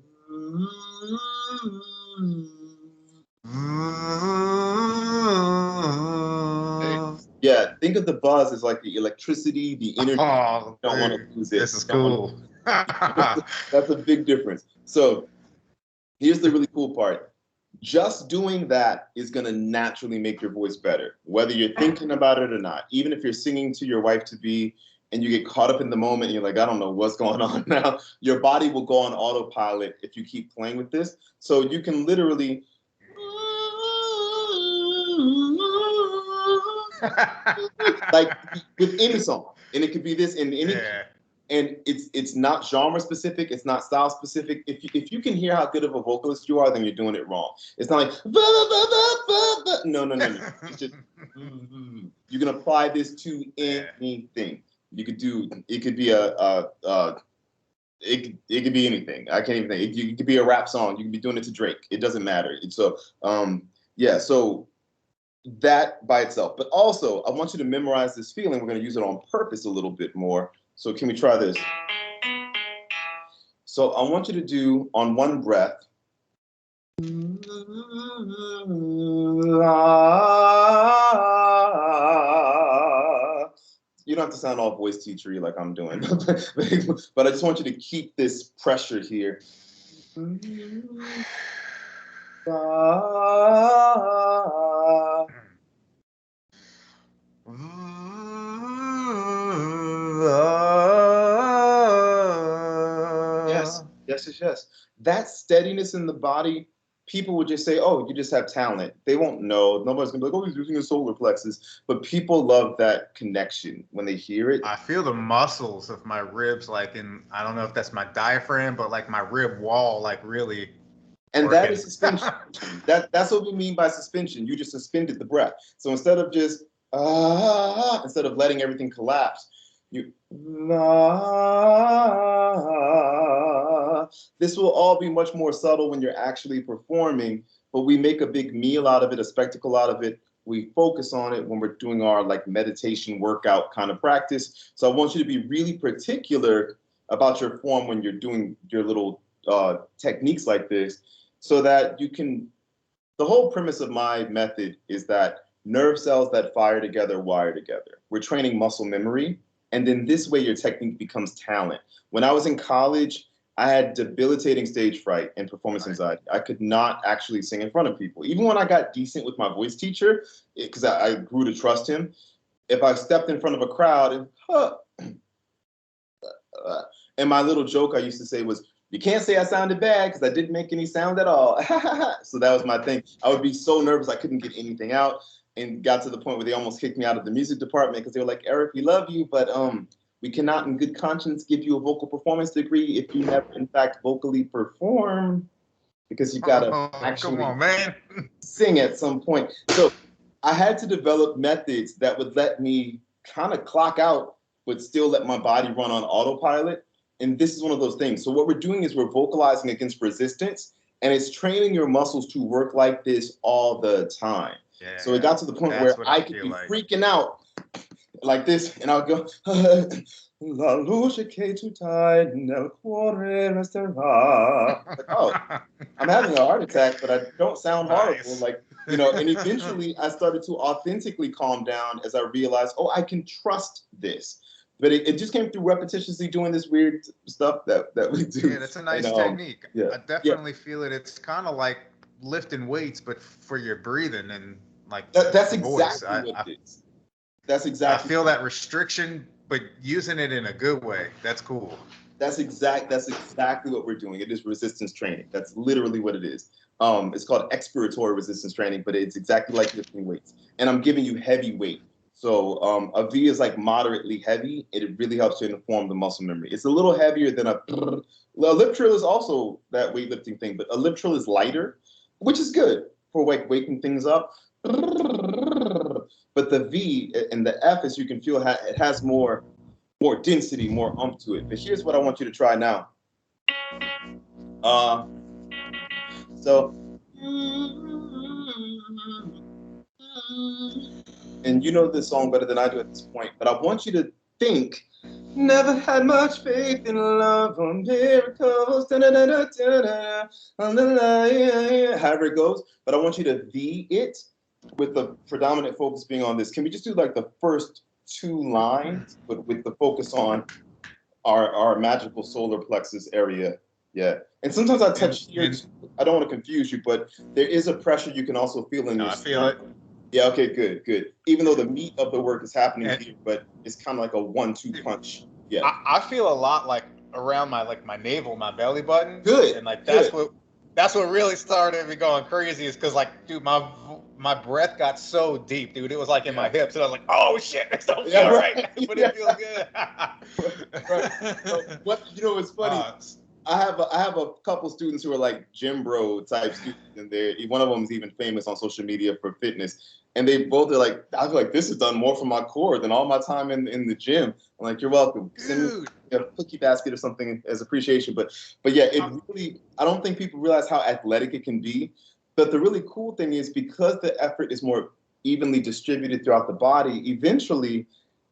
B: yeah, think of the buzz as like the electricity, the energy.
A: oh,
B: You don't want to lose it.
A: This is cool.
B: That's a big difference. So here's the really cool part. Just doing that is going to naturally make your voice better, whether you're thinking about it or not. Even if you're singing to your wife-to-be and you get caught up in the moment and you're like, I don't know what's going on now, your body will go on autopilot if you keep playing with this. So you can literally like with any song, and it could be this in any, And it's not genre specific. It's not style specific. If you can hear how good of a vocalist you are, then you're doing it wrong. It's not like no. It's just you can apply this to anything. You could do. It could be it could be anything. I can't even think. It could be a rap song. You can be doing it to Drake. It doesn't matter. And so yeah. So that by itself. But also, I want you to memorize this feeling. We're going to use it on purpose a little bit more. So can we try this? So I want you to do on one breath. You don't have to sound all voice teachery like I'm doing, but I just want you to keep this pressure here. Yes. That steadiness in the body, people would just say, oh, you just have talent. They won't know. Nobody's going to be like, oh, he's using his solar plexus. But people love that connection when they hear it.
A: I feel the muscles of my ribs, like I don't know if that's my diaphragm, but like my rib wall, like really.
B: And working. That is suspension. That's what we mean by suspension. You just suspended the breath. So instead of just, instead of letting everything collapse, you, this will all be much more subtle when you're actually performing, but we make a big meal out of it, a spectacle out of it. We focus on it when we're doing our like meditation workout kind of practice. So I want you to be really particular about your form when you're doing your little techniques like this, so that you can, the whole premise of my method is that nerve cells that fire together wire together. We're training muscle memory. And then this way your technique becomes talent. When I was in college, I had debilitating stage fright and performance anxiety. I could not actually sing in front of people. Even when I got decent with my voice teacher, because I grew to trust him, if I stepped in front of a crowd and my little joke I used to say was, you can't say I sounded bad because I didn't make any sound at all. So that was my thing. I would be so nervous I couldn't get anything out. And got to the point where they almost kicked me out of the music department because they were like, Eric, we love you, but we cannot in good conscience give you a vocal performance degree if you never, in fact, vocally perform, because you gotta actually
A: come on, man.
B: sing at some point. So I had to develop methods that would let me kind of clock out, but still let my body run on autopilot. And this is one of those things. So what we're doing is we're vocalizing against resistance, and it's training your muscles to work like this all the time. Yeah, so it got to the point where I could be freaking out like this, and I'll go, La luce che tu tai nel cuore resterà. Like, oh, I'm having a heart attack, but I don't sound horrible. Like, you know, and eventually I started to authentically calm down as I realized, oh, I can trust this. But it just came through repetitiously doing this weird stuff that we do.
A: Yeah, that's a nice technique. Yeah. I definitely feel it. It's kind of like lifting weights, but for your breathing and like
B: that's exactly what it is. That's exactly.
A: I feel that restriction, but using it in a good way. That's cool.
B: That's exactly what we're doing. It is resistance training. That's literally what it is. It's called expiratory resistance training, but it's exactly like lifting weights. And I'm giving you heavy weight. So a V is like moderately heavy. It really helps to inform the muscle memory. It's a little heavier than a lip trill is also that weightlifting thing, but a lip trill is lighter, which is good for like waking things up. But the V and the F, as you can feel, it has more density, more oomph to it. But here's what I want you to try now. And you know this song better than I do at this point, but I want you to think, never had much faith in love or miracles, however it goes, but I want you to V it with the predominant focus being on this. Can we just do like the first two lines, but with the focus on our magical solar plexus area? Yeah. And sometimes I touch here. I don't want to confuse you, but there is a pressure you can also feel in your stomach. I feel it. Yeah, okay, good. Even though the meat of the work is happening here, but it's kind of like a 1-2 punch. Yeah.
A: I feel a lot like around my navel, my belly button.
B: Good.
A: And like that's what That's what really started me going crazy is because, like, dude, my breath got so deep, dude. It was like in my hips, and I was like, "Oh shit, this don't feel right," but it feels good.
B: Right. So what you know? It's funny. I have a couple students who are like gym bro type students, and they one of them is even famous on social media for fitness. And they both are like, I feel like this has done more for my core than all my time in the gym. I'm like, you're welcome. Send me a cookie basket or something as appreciation. But yeah, it really, I don't think people realize how athletic it can be. But the really cool thing is because the effort is more evenly distributed throughout the body, eventually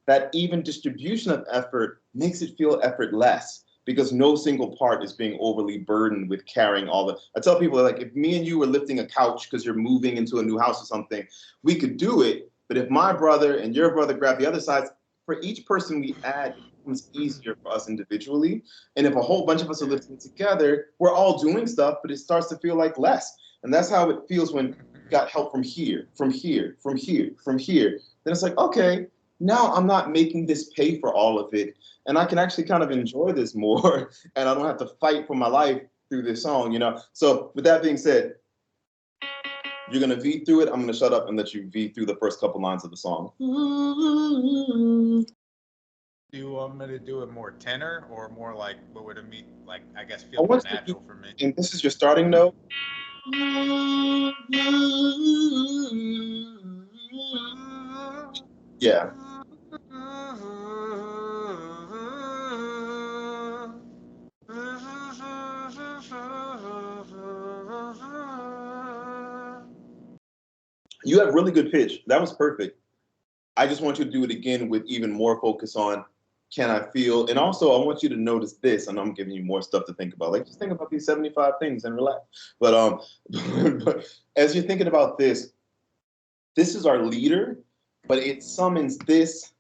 B: that even distribution of effort makes it feel effortless because no single part is being overly burdened with carrying all the. I tell people, like, if me and you were lifting a couch because you're moving into a new house or something, we could do it. But if my brother and your brother grab the other sides, for each person we add, it becomes easier for us individually. And if a whole bunch of us are lifting together, we're all doing stuff, but it starts to feel like less. And that's how it feels when you got help from here, from here, from here, from here. Then it's like, okay, now I'm not making this pay for all of it. And I can actually kind of enjoy this more. And I don't have to fight for my life through this song, you know? So with that being said, you're going to V through it. I'm going to shut up and let you V through the first couple lines of the song.
A: Do you want me to do it more tenor or more like what would it mean? Like, I guess
B: I
A: feel more
B: want you to do,
A: natural for me.
B: and this is your starting note. Yeah. You have really good pitch. That was perfect. I just want you to do it again with even more focus on can I feel, and also I want you to notice this, and I'm giving you more stuff to think about. Like just think about these 75 things and relax. But but as you're thinking about this is our leader, but it summons this,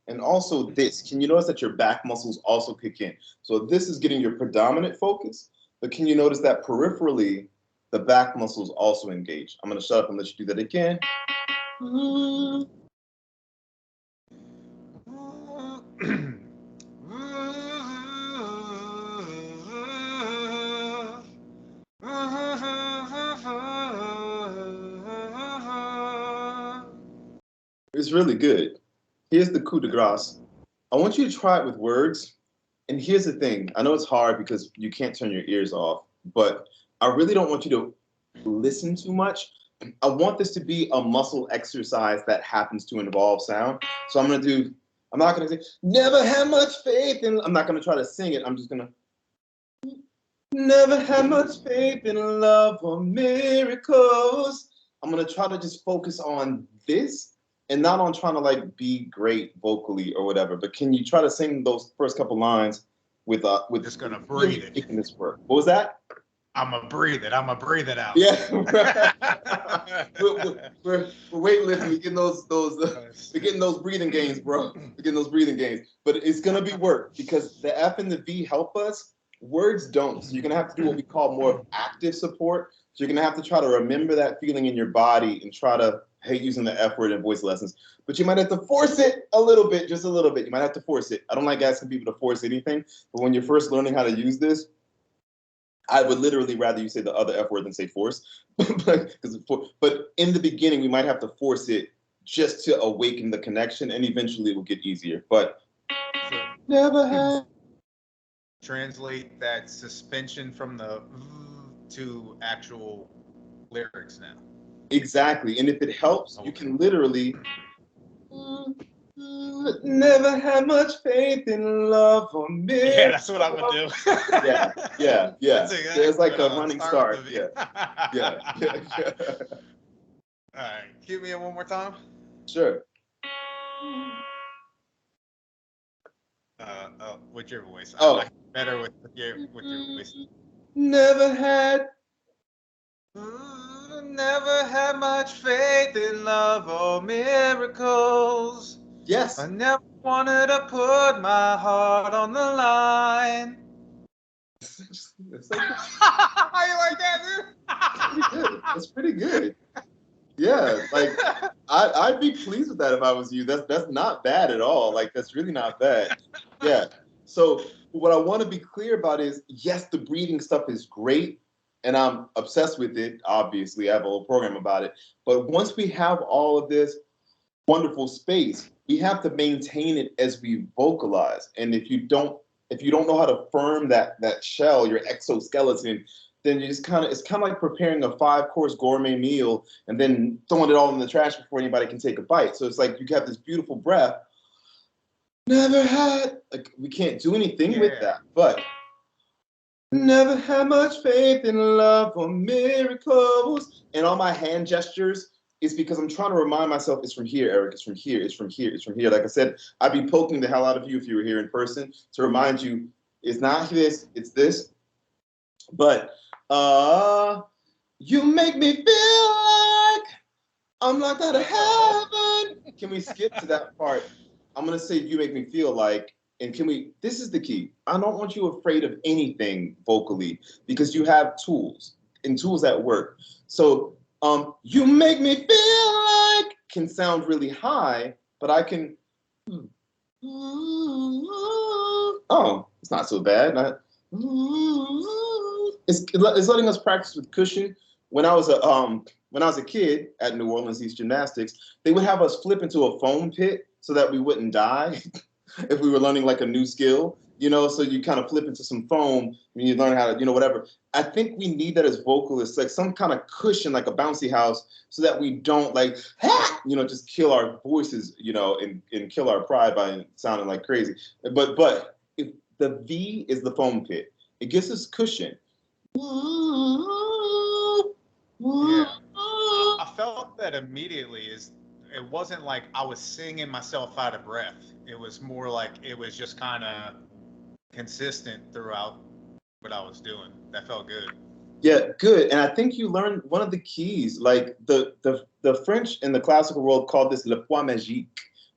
B: and also this. Can you notice that your back muscles also kick in? So this is getting your predominant focus, but can you notice that peripherally the back muscles also engage? I'm gonna shut up and let you do that again. It's really good. Here's the coup de grace. I want you to try it with words. And here's the thing. I know it's hard because you can't turn your ears off, but I really don't want you to listen too much. I want this to be a muscle exercise that happens to involve sound. So I'm not going to say, never had much faith in, I'm not going to try to sing it. I'm just going to, never had much faith in love or miracles. I'm going to try to just focus on this and not on trying to like be great vocally or whatever. But can you try to sing those first couple lines with
A: just gonna breathe it.
B: Making this work? What was that?
A: I'ma breathe it. I'ma breathe it out.
B: Yeah, we're weightlifting. We're getting those breathing gains, bro. We're getting those breathing gains. But it's gonna be work because the F and the V help us. Words don't. So you're gonna have to do what we call more of active support. So you're gonna have to try to remember that feeling in your body and try to hate using the F word in voice lessons. But you might have to force it a little bit, just a little bit. You might have to force it. I don't like asking people to force anything, but when you're first learning how to use this, I would literally rather you say the other F word than say force. but in the beginning, we might have to force it just to awaken the connection, and eventually it will get easier. But never had.
A: Translate that suspension from the to actual lyrics now.
B: Exactly. And if it helps, you can literally never had much faith in love or me.
A: Yeah, that's what I'm gonna do.
B: Yeah. There's like a running start. Yeah.
A: All right, cue me in one more time.
B: Sure.
A: With your voice.
B: Oh.
A: I like it better with your voice.
B: Never had
A: Much faith in love or miracles.
B: Yes.
A: I never wanted to put my heart on the line. How you like that,
B: dude? That's pretty good. Yeah, like I'd be pleased with that if I was you. That's not bad at all. Like that's really not bad. Yeah. So what I want to be clear about is yes, the breathing stuff is great, and I'm obsessed with it. Obviously, I have a whole program about it. But once we have all of this wonderful space, we have to maintain it as we vocalize. And if you don't know how to firm that shell, your exoskeleton, then you just it's kind of like preparing a 5-course gourmet meal and then throwing it all in the trash before anybody can take a bite. So it's like you have this beautiful breath. Never had, like, we can't do anything with that, but never had much faith in love or miracles. And all my hand gestures is because I'm trying to remind myself it's from here, Eric. It's from here. It's from here. It's from here. Like I said, I'd be poking the hell out of you if you were here in person to remind you it's not this, it's this. But you make me feel like I'm locked out of heaven. Can we skip to that part? I'm gonna say you make me feel like, and can we? This is the key. I don't want you afraid of anything vocally because you have tools and tools that work. So you make me feel like can sound really high, but I can. Oh, it's not so bad. It's letting us practice with cushion. When I was a kid at New Orleans East Gymnastics, they would have us flip into a foam pit so that we wouldn't die if we were learning like a new skill, you know. So you kind of flip into some foam when you learn how to, you know, whatever. I think we need that as vocalists, like some kind of cushion, like a bouncy house, so that we don't like, you know, just kill our voices, you know, and kill our pride by sounding like crazy. But if the V is the foam pit, it gives us cushion.
A: Yeah. I felt that immediately. It wasn't like I was singing myself out of breath. It was more like it was just kind of consistent throughout what I was doing. That felt good.
B: Yeah, good. And I think you learned one of the keys, like the French in the classical world called this le point magique,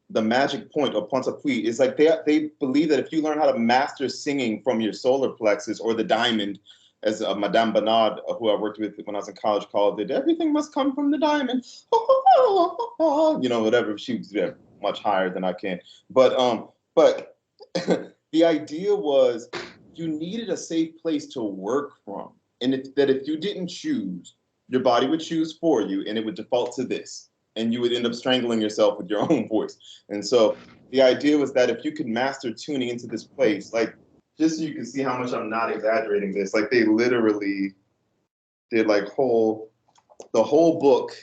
B: the magic point or point d'appui. Is like they believe that if you learn how to master singing from your solar plexus or the diamond, as Madame Bernard, who I worked with when I was in college, called it, everything must come from the diamond. You know, whatever. She was much higher than I can. But the idea was you needed a safe place to work from. And that if you didn't choose, your body would choose for you and it would default to this. And you would end up strangling yourself with your own voice. And so the idea was that if you could master tuning into this place, like, just so you can see how much I'm not exaggerating this, like they literally did like the whole book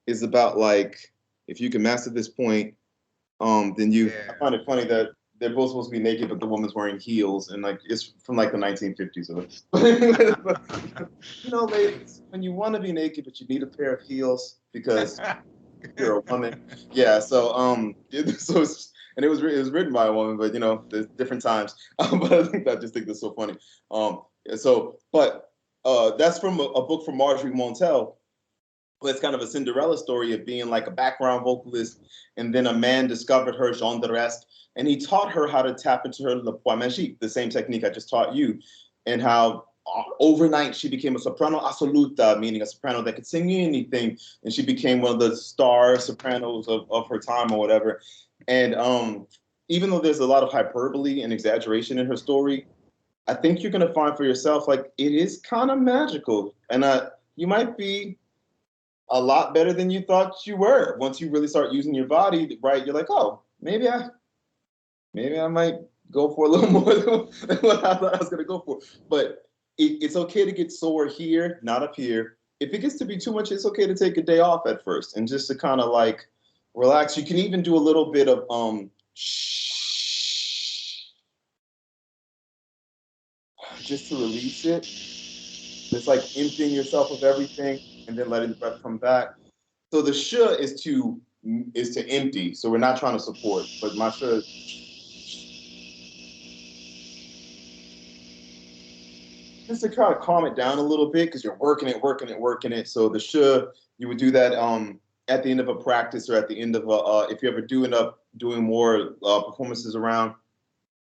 B: is about like, if you can master this point, then you, I find it funny that they're both supposed to be naked, but the woman's wearing heels, and like it's from like the 1950s. You know, ladies, when you want to be naked, but you need a pair of heels because you're a woman. Yeah. So and it was written by a woman, but you know, there's different times. But I just think that's so funny. But that's from a book from Marjorie Montel. It's kind of a Cinderella story of being like a background vocalist, and then a man discovered her, Jean de Rest, and he taught her how to tap into her le point magique, the same technique I just taught you, and how overnight she became a soprano assoluta, meaning a soprano that could sing anything, and she became one of the star sopranos of her time or whatever. And even though there's a lot of hyperbole and exaggeration in her story, I think you're going to find for yourself like it is kind of magical, and you might be a lot better than you thought you were once you really start using your body, right? You're like, oh, maybe I might go for a little more than what I thought I was gonna go for. But it's okay to get sore here, not up here. If it gets to be too much, it's okay to take a day off at first and just to kind of like relax. You can even do a little bit of just to release it. It's like emptying yourself of everything and then letting the breath come back. So the sh is to empty. So we're not trying to support, but my sh just to kind of calm it down a little bit because you're working it. So the sh, you would do that at the end of a practice or at the end of if you ever do end up doing more performances around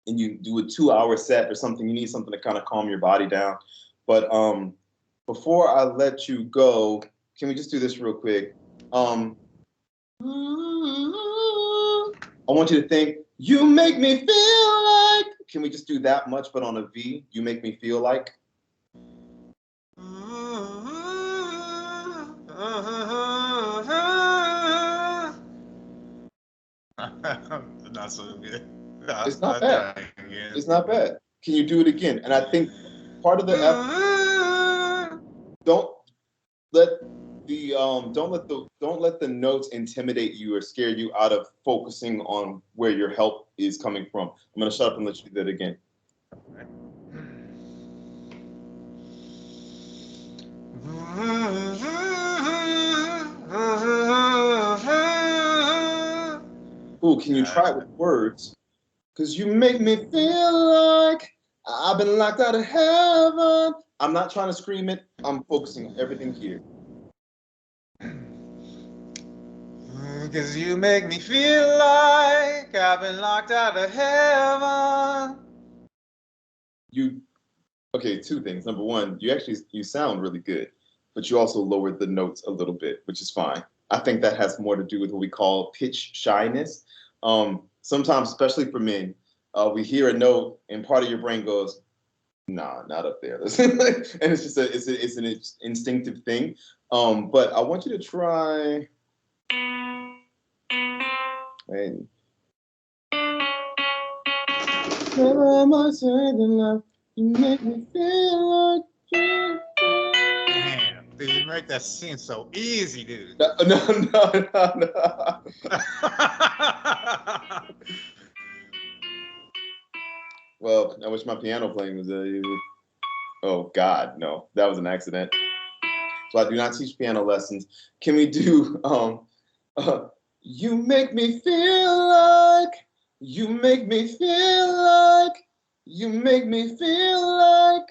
B: and you do a 2-hour set or something, you need something to kind of calm your body down. But before I let you go, can we just do this real quick? I want you to think, you make me feel like, can we just do that much, but on a V? You make me feel like.
A: Not so good.
B: It's not
A: I'll
B: bad.
A: try again.
B: It's not bad. Can you do it again? And I think part of the effort, don't let don't let the notes intimidate you or scare you out of focusing on where your help is coming from. I'm gonna shut up and let you do that again. Ooh, can you try it with words? Cause you make me feel like I've been locked out of heaven. I'm not trying to scream it. I'm focusing on everything here.
A: Cause you make me feel like I've been locked out of heaven.
B: You okay, two things. Number one, you sound really good, but you also lowered the notes a little bit, which is fine. I think that has more to do with what we call pitch shyness. Sometimes, especially for men, we hear a note and part of your brain goes, "Nah, not up there." And it's just it's an instinctive thing. But I want you to try. And never am I saying love, you make me feel like you.
A: Damn, dude, you make that seem so easy, dude.
B: No, no. Well, I wish my piano playing was oh God, no, that was an accident. So I do not teach piano lessons. Can we do uh, you make me feel like, you make me feel like, you make me feel like.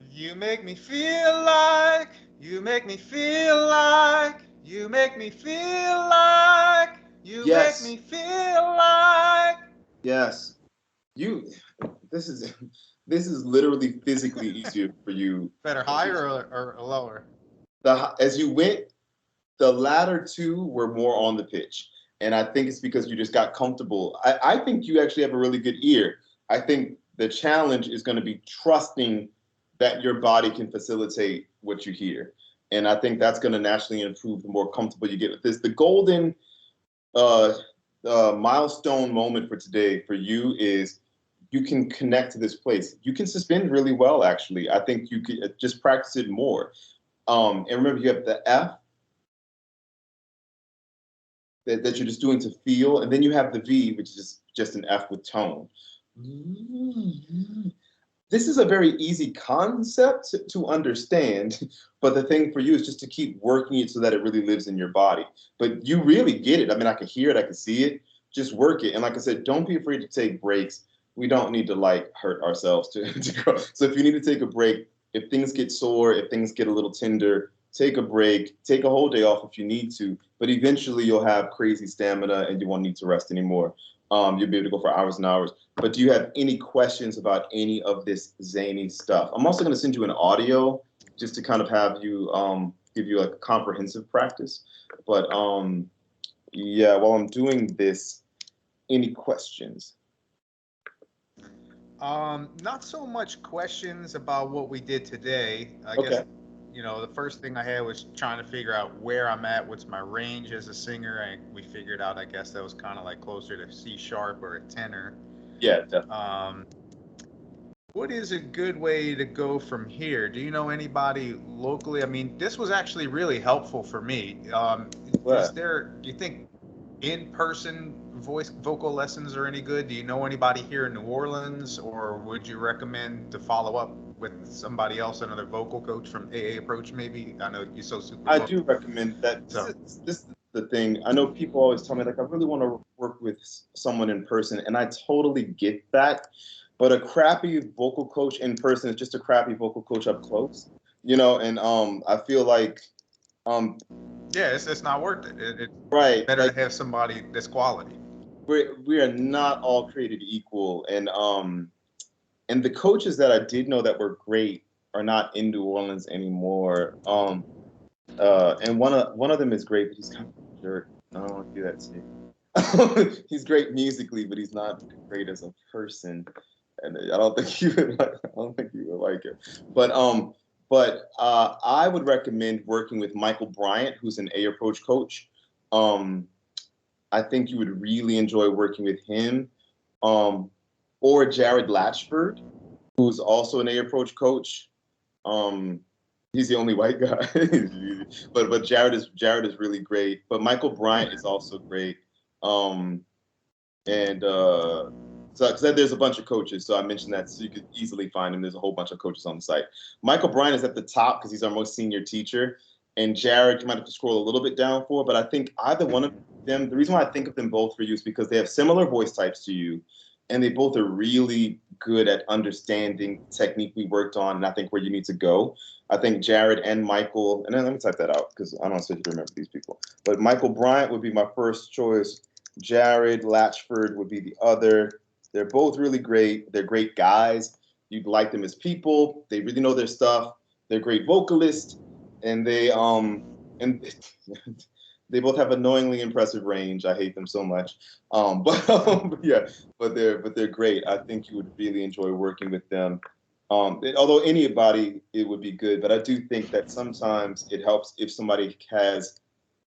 A: You make me feel like, you make me feel like, you make me feel like, you make
B: Yes,
A: me feel like.
B: yes. You this is this is literally physically easier for you.
A: Better higher or lower?
B: As you went, the latter two were more on the pitch. And I think it's because you just got comfortable. I think you actually have a really good ear. I think the challenge is going to be trusting that your body can facilitate what you hear. And I think that's going to naturally improve the more comfortable you get with this. The golden uh, milestone moment for today for you is you can connect to this place. You can suspend really well, actually. I think you could just practice it more. And remember, you have the F that you're just doing to feel, and then you have the V, which is just an F with tone. This is a very easy concept to understand, but the thing for you is just to keep working it so that it really lives in your body. But you really get it. I mean, I can hear it, I can see it. Just work it. And like I said, don't be afraid to take breaks. We don't need to like hurt ourselves to go. So if you need to take a break, if things get sore, if things get a little tender, take a break, take a whole day off if you need to. But eventually you'll have crazy stamina and you won't need to rest anymore. You'll be able to go for hours and hours. But do you have any questions about any of this zany stuff? I'm also going to send you an audio just to kind of have you give you like a comprehensive practice. But yeah, while I'm doing this, any questions?
A: Not so much questions about what we did today. I guess,
B: Okay.
A: the first thing I had was trying to figure out where I'm at, what's my range as a singer. We figured out, I guess that was kind of like closer to C sharp or a tenor.
B: Yeah, definitely.
A: Um, what is a good way to go from here? Do you know anybody locally? I mean, this was actually really helpful for me.
B: Glad.
A: Do you think in-person vocal lessons are any good? Do you know anybody here in New Orleans, or would you recommend to follow up with somebody else, another vocal coach from AA Approach maybe? I know you're so super
B: I
A: booked.
B: do recommend that.
A: So,
B: This is the thing. I know people always tell me like I really want to work with someone in person, and I totally get that. But a crappy vocal coach in person is just a crappy vocal coach up close, and I feel like um
A: yeah, it's not worth it. It's
B: right,
A: better to
B: like
A: have somebody that's quality.
B: we are not all created equal, and the coaches that I did know that were great are not in New Orleans anymore. And one of them is great, but he's kind of a jerk. I don't want to do that to you. He's great musically, but he's not great as a person, and I don't think you would. I don't think you would like it. But I would recommend working with Michael Bryant, who's an A approach coach. I think you would really enjoy working with him. Or Jared Latchford, who's also an A-Approach coach. He's the only white guy, but Jared is really great. But Michael Bryant is also great. And so because there's a bunch of coaches, so I mentioned that so you could easily find him. There's a whole bunch of coaches on the site. Michael Bryant is at the top because he's our most senior teacher, and Jared you might have to scroll a little bit down for. But I think either one of them. The reason why I think of them both for you is because they have similar voice types to you, and they both are really good at understanding the technique we worked on, and I think where you need to go. I think Jared and Michael, and then let me type that out because I don't want to remember these people. But Michael Bryant would be my first choice. Jared Latchford would be the other. They're both really great. They're great guys. You'd like them as people. They really know their stuff. They're great vocalists, and they they both have annoyingly impressive range. I hate them so much. But yeah, but they're great. I think you would really enjoy working with them. Although anybody, it would be good. But I do think that sometimes it helps if somebody has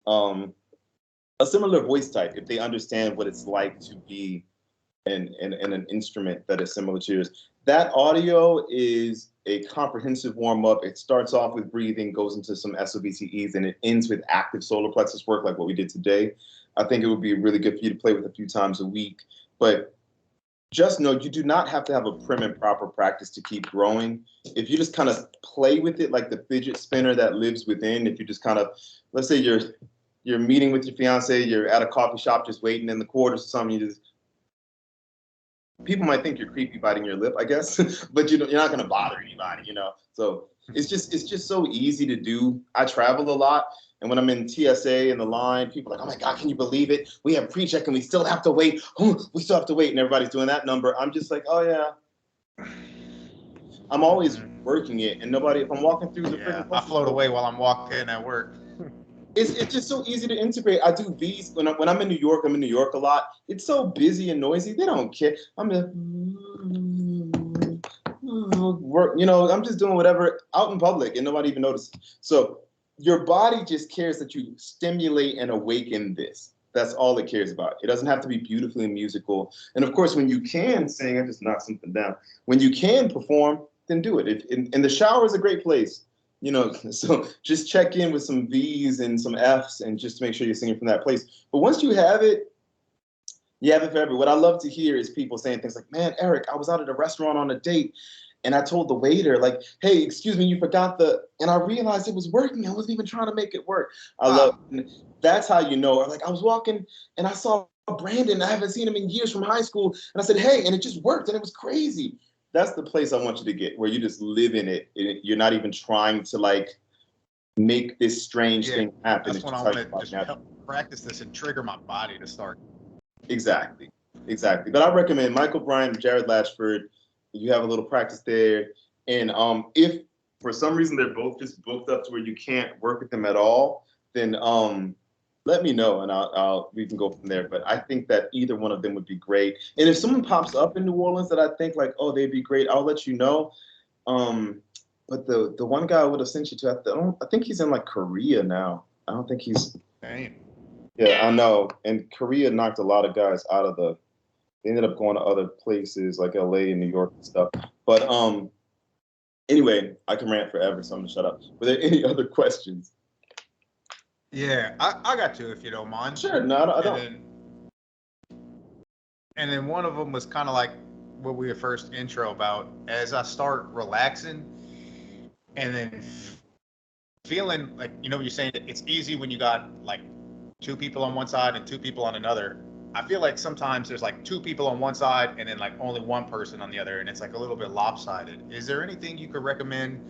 B: a similar voice type, if they understand what it's like to be in an instrument that is similar to yours. That audio is a comprehensive warm-up. It starts off with breathing, goes into some SOBCEs, and it ends with active solar plexus work like what we did today. I think it would be really good for you to play with a few times a week. But just know you do not have to have a prim and proper practice to keep growing. If you just kind of play with it like the fidget spinner that lives within, if you just kind of, let's say you're meeting with your fiance, you're at a coffee shop just waiting in the quarters or something, you just, people might think you're creepy biting your lip, I guess, but you're not going to bother anybody, you know? So it's just so easy to do. I travel a lot. And when I'm in TSA in the line, people are like, oh my God, can you believe it? We have pre-check and we still have to wait. We still have to wait. And everybody's doing that number. I'm just like, oh yeah. I'm always working it. And nobody, if I'm walking through the
A: freaking I float away while I'm walking at work.
B: It's just so easy to integrate. I do V's when I'm in New York. I'm in New York a lot. It's so busy and noisy. They don't care. I'm just work. You know, I'm just doing whatever out in public, and nobody even notices. So your body just cares that you stimulate and awaken this. That's all it cares about. It doesn't have to be beautifully musical. And of course, when you can sing, I just knocked something down. When you can perform, then do it. And the shower is a great place. You know, so just check in with some V's and some F's and just to make sure you're singing from that place. But once you have it forever. What I love to hear is people saying things like, man, Eric, I was out at a restaurant on a date and I told the waiter, like, hey, excuse me, you forgot and I realized it was working. I wasn't even trying to make it work. I love, that's how you know. Or like I was walking and I saw Brandon, I haven't seen him in years from high school. And I said, hey, and it just worked and it was crazy. That's the place I want you to get, where you just live in it. You're not even trying to like make this strange thing happen.
A: That's when I want to just help practice this and trigger my body to start.
B: Exactly. But I recommend Michael Bryant, Jared Latchford. You have a little practice there. And if for some reason they're both just booked up to where you can't work with them at all, then let me know and we can go from there. But I think that either one of them would be great. And if someone pops up in New Orleans that I think like, oh, they'd be great, I'll let you know. But the one guy I would have sent you to, I think he's in like Korea now. I don't think he's.
A: Dang.
B: Yeah, I know. And Korea knocked a lot of guys out of they ended up going to other places like LA and New York and stuff. But anyway, I can rant forever, so I'm gonna shut up. Were there any other questions?
A: Yeah, I got two if you don't mind.
B: Sure, no, I don't.
A: And then one of them was kind of like what we were first intro about. As I start relaxing and then feeling like, you know, you're saying that it's easy when you got like two people on one side and two people on another. I feel like sometimes there's like two people on one side and then like only one person on the other, and it's like a little bit lopsided. Is there anything you could recommend?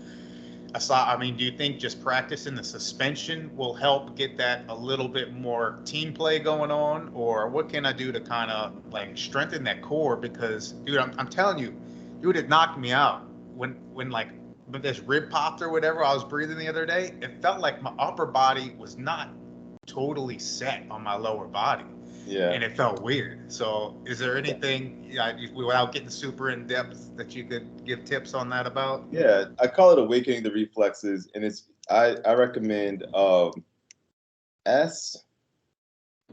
A: Aside, I mean, do you think just practicing the suspension will help get that a little bit more team play going on, or what can I do to kind of like strengthen that core? Because, dude, I'm telling you, dude, it knocked me out when like when this rib popped or whatever I was breathing the other day. It felt like my upper body was not totally set on my lower body.
B: Yeah.
A: And it felt weird. So is there anything, without getting super in depth, that you could give tips on that about?
B: Yeah, I call it awakening the reflexes, and I recommend S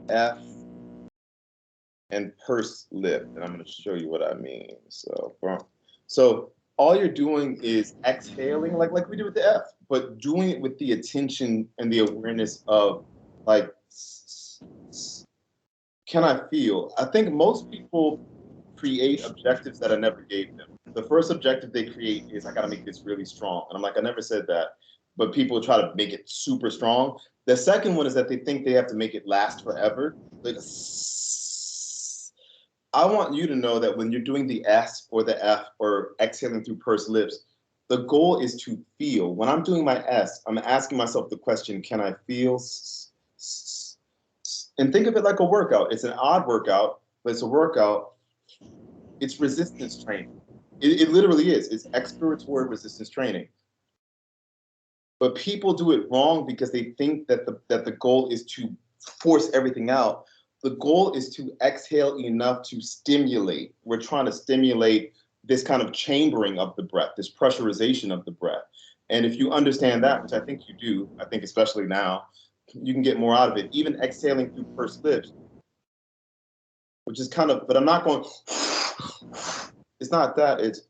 B: F, and purse lip. And I'm going to show you what I mean. So all you're doing is exhaling, like we do with the F, but doing it with the attention and the awareness of, like, can I feel? I think most people create objectives that I never gave them. The first objective they create is, I got to make this really strong. And I'm like, I never said that. But people try to make it super strong. The second one is that they think they have to make it last forever. Like, I want you to know that when you're doing the S or the F or exhaling through pursed lips, the goal is to feel. When I'm doing my S, I'm asking myself the question, can I feel? And think of it like a workout. It's an odd workout, but it's a workout. It's resistance training. It literally is. It's expiratory resistance training. But people do it wrong because they think that the goal is to force everything out. The goal is to exhale enough to stimulate. We're trying to stimulate this kind of chambering of the breath, this pressurization of the breath. And if you understand that, which I think you do, I think especially now, you can get more out of it. Even exhaling through pursed lips, which is kind of, but I'm not going, it's not that, it's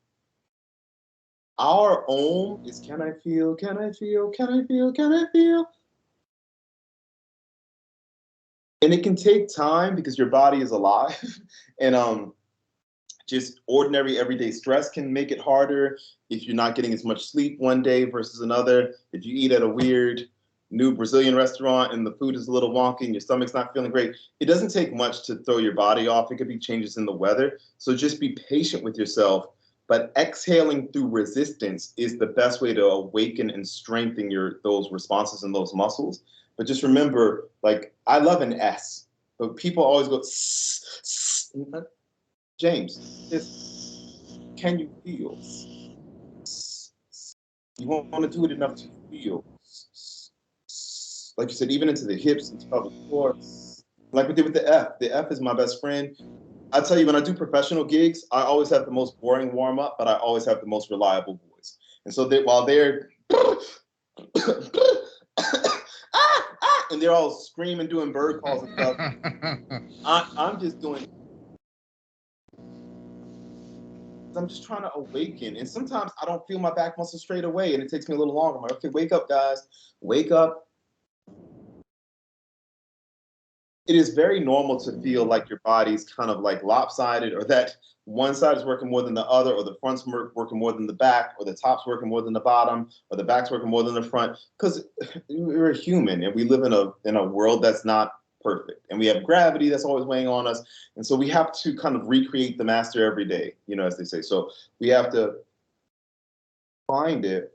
B: our own is, can I feel, can I feel, can I feel, can I feel? And it can take time because your body is alive. And just ordinary everyday stress can make it harder. If you're not getting as much sleep one day versus another, if you eat at a weird new Brazilian restaurant and the food is a little wonky and your stomach's not feeling great, it doesn't take much to throw your body off. It could be changes in the weather. So just be patient with yourself. But exhaling through resistance is the best way to awaken and strengthen those responses and those muscles. But just remember, like, I love an S, but people always go, James, just, can you feel? You want to do it enough to feel. Like you said, even into the hips and pelvic floor. Like we did with the F. The F is my best friend. I tell you, when I do professional gigs, I always have the most boring warm up, but I always have the most reliable voice. And so while they're and they're all screaming, doing bird calls and stuff, I'm just doing. I'm just trying to awaken. And sometimes I don't feel my back muscle straight away, and it takes me a little longer. I'm like, okay, wake up, guys. Wake up. It is very normal to feel like your body's kind of like lopsided, or that one side is working more than the other, or the front's working more than the back, or the top's working more than the bottom, or the back's working more than the front. Because we're human and we live in a world that's not perfect. And we have gravity that's always weighing on us. And so we have to kind of recreate the master every day, as they say. So we have to find it.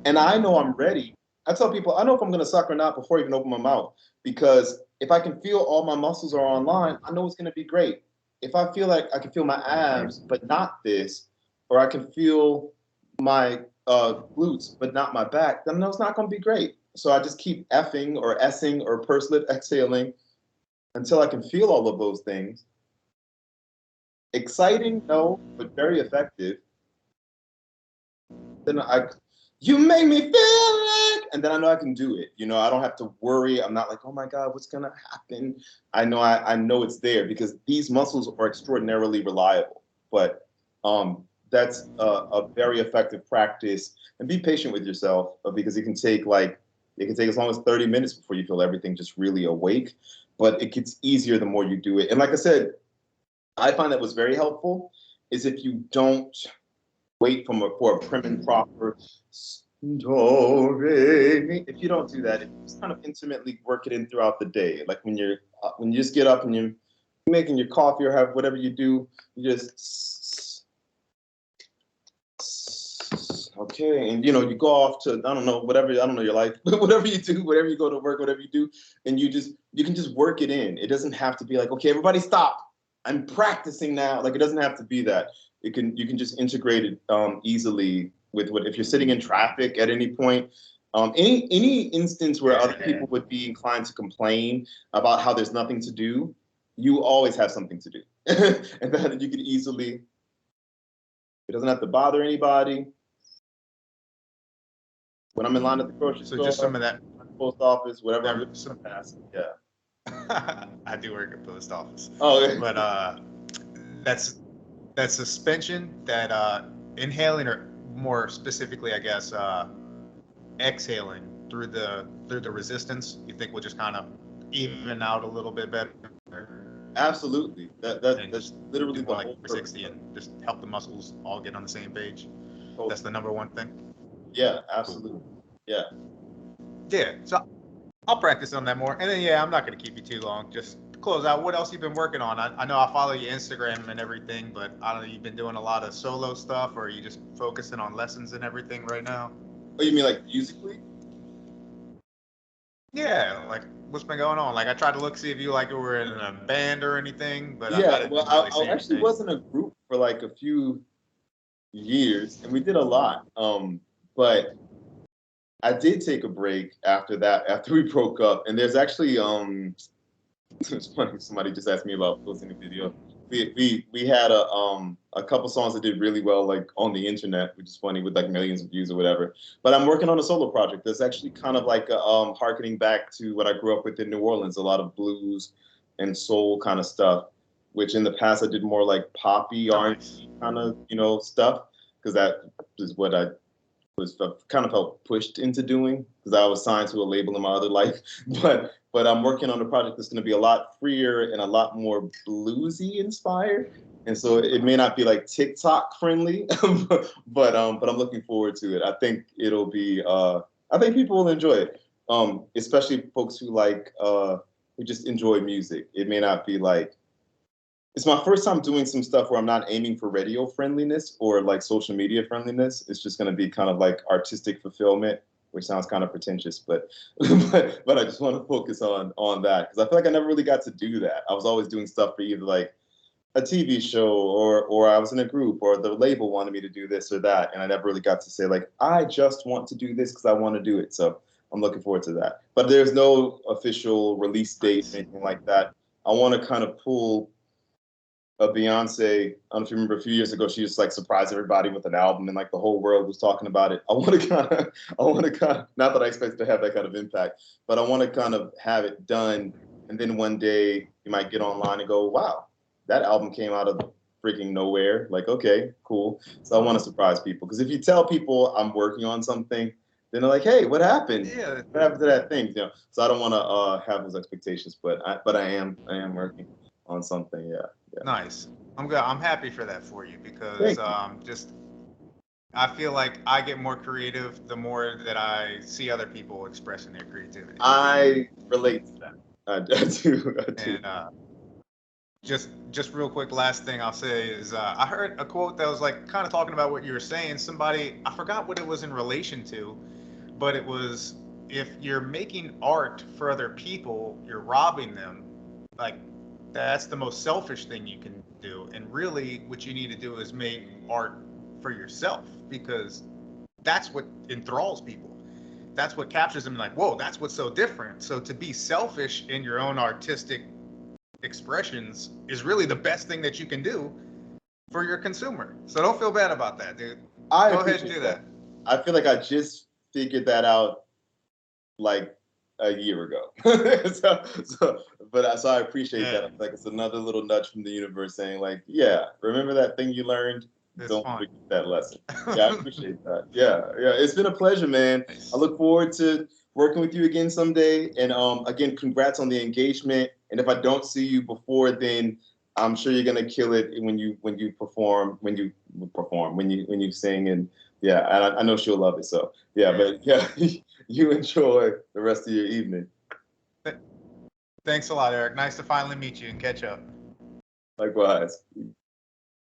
B: And I know I'm ready. I tell people, I know if I'm going to suck or not before I even open my mouth, because if I can feel all my muscles are online, I know it's going to be great. If I feel like I can feel my abs, but not this, or I can feel my glutes, but not my back, then I know it's not going to be great. So I just keep effing or essing or pursed lip exhaling until I can feel all of those things. Exciting, no, but very effective. Then you make me feel like, and then I know I can do it. I don't have to worry. I'm not like, oh my God, what's gonna happen? I know it's there because these muscles are extraordinarily reliable. But that's a very effective practice. And be patient with yourself, because it can take as long as 30 minutes before you feel everything just really awake. But it gets easier the more you do it. And like I said, I find that was very helpful is if you don't wait for a prim and proper story. If you don't do that, if you just kind of intimately work it in throughout the day, like when you just get up and you're making your coffee or have whatever you do, you just okay, and you go off to your life, whatever you do, whatever you go to work, whatever you do, and you can just work it in. It doesn't have to be like, okay, everybody stop. I'm practicing now. Like, it doesn't have to be that. You can just integrate it easily with if you're sitting in traffic at any point. Any instance where other people would be inclined to complain about how there's nothing to do, you always have something to do. And then you could easily, it doesn't have to bother anybody. When I'm in line at the grocery store,
A: just some of that,
B: post office, whatever, I'm just passing. Yeah.
A: I do work at post office,
B: Oh, yeah.
A: but that's that suspension, that inhaling, or more specifically, I guess, exhaling through the resistance, you think will just kind of even out a little bit better,
B: Absolutely.
A: and
B: That's
A: just do
B: literally
A: more
B: the
A: like
B: whole purpose
A: 360
B: of it.
A: and just help the muscles all get on the same page. That's
B: Totally.
A: the number one thing.
B: Yeah,
A: Cool.
B: absolutely. Yeah.
A: Yeah, so I'll practice on that more. And then, yeah, I'm not going to keep you too long. Just to close out, what else you been working on? I know I follow your Instagram and everything, but I don't know, you've been doing a lot of solo stuff, or are you just focusing on lessons and everything right now?
B: Oh, you mean like musically?
A: Yeah, like what's been going on? Like I tried to look, see if you like were in a band or anything, but I
B: Yeah. Well,
A: didn't really see
B: I actually
A: anything.
B: was in a group for like a few years, and we did a lot. But I did take a break after that, after we broke up. And there's actually it's funny. Somebody just asked me about posting a video. We had a couple songs that did really well, like on the internet, which is funny, with like millions of views or whatever. But I'm working on a solo project that's actually kind of like harkening back to what I grew up with in New Orleans, a lot of blues and soul kind of stuff. Which in the past I did more like poppy
A: Nice.
B: R&B kind of stuff, because that is what I was kind of felt pushed into doing, because I was signed to a label in my other life. But I'm working on a project that's going to be a lot freer and a lot more bluesy inspired. And so it may not be like TikTok friendly, but I'm looking forward to it. I think it'll be I think people will enjoy it. Especially folks who who just enjoy music. It may not be like, it's my first time doing some stuff where I'm not aiming for radio friendliness or like social media friendliness. It's just going to be kind of like artistic fulfillment, which sounds kind of pretentious, but but I just want to focus on that, because I feel like I never really got to do that. I was always doing stuff for either like a TV show, or I was in a group, or the label wanted me to do this or that, and I never really got to say like, I just want to do this because I want to do it. So I'm looking forward to that. But there's no official release date or
A: Nice.
B: anything like that. I want to kind of pull Beyonce. I don't know if you remember a few years ago, she just like surprised everybody with an album, and like the whole world was talking about it. I want to kind of, not that I expect to have that kind of impact, but I want to kind of have it done. And then one day you might get online and go, wow, that album came out of freaking nowhere. Like, okay, cool. So I want to surprise people, because if you tell people I'm working on something, then they're like, hey, what happened?
A: Yeah,
B: What happened to that thing? So I don't want to have those expectations, but I am working on something. Yeah. Yeah.
A: nice. I'm good. I'm happy for that for you because
B: Thank you.
A: just I feel like I get more creative the more that I see other people expressing their creativity.
B: I relate to that. I do. I do.
A: And just real quick, last thing I'll say is I heard a quote that was like kind of talking about what you were saying. Somebody, I forgot what it was in relation to, but it was, if you're making art for other people, you're robbing them. Like that's the most selfish thing you can do. And really, what you need to do is make art for yourself, because that's what enthralls people. That's what captures them. Like, whoa, that's what's so different. So to be selfish in your own artistic expressions is really the best thing that you can do for your consumer. So don't feel bad about that, dude.
B: I
A: Go ahead and
B: appreciate
A: do
B: that.
A: that.
B: I feel like I just figured that out like a year ago. So I appreciate
A: Yeah,
B: that. Like it's another little nudge from the universe saying like, yeah, remember that thing you learned?
A: it's
B: Don't
A: fun.
B: forget that lesson. Yeah, I appreciate that. Yeah, yeah. It's been a pleasure, man. I
A: Nice.
B: look forward to working with you again someday. And again, congrats on the engagement. And if I don't see you before then, I'm sure you're gonna kill it when you perform, when you sing. And yeah, I know she'll love it. So yeah,
A: Yeah.
B: but yeah, you enjoy the rest of your evening.
A: Thanks a lot, Eric. Nice to finally meet you and catch up.
B: Likewise.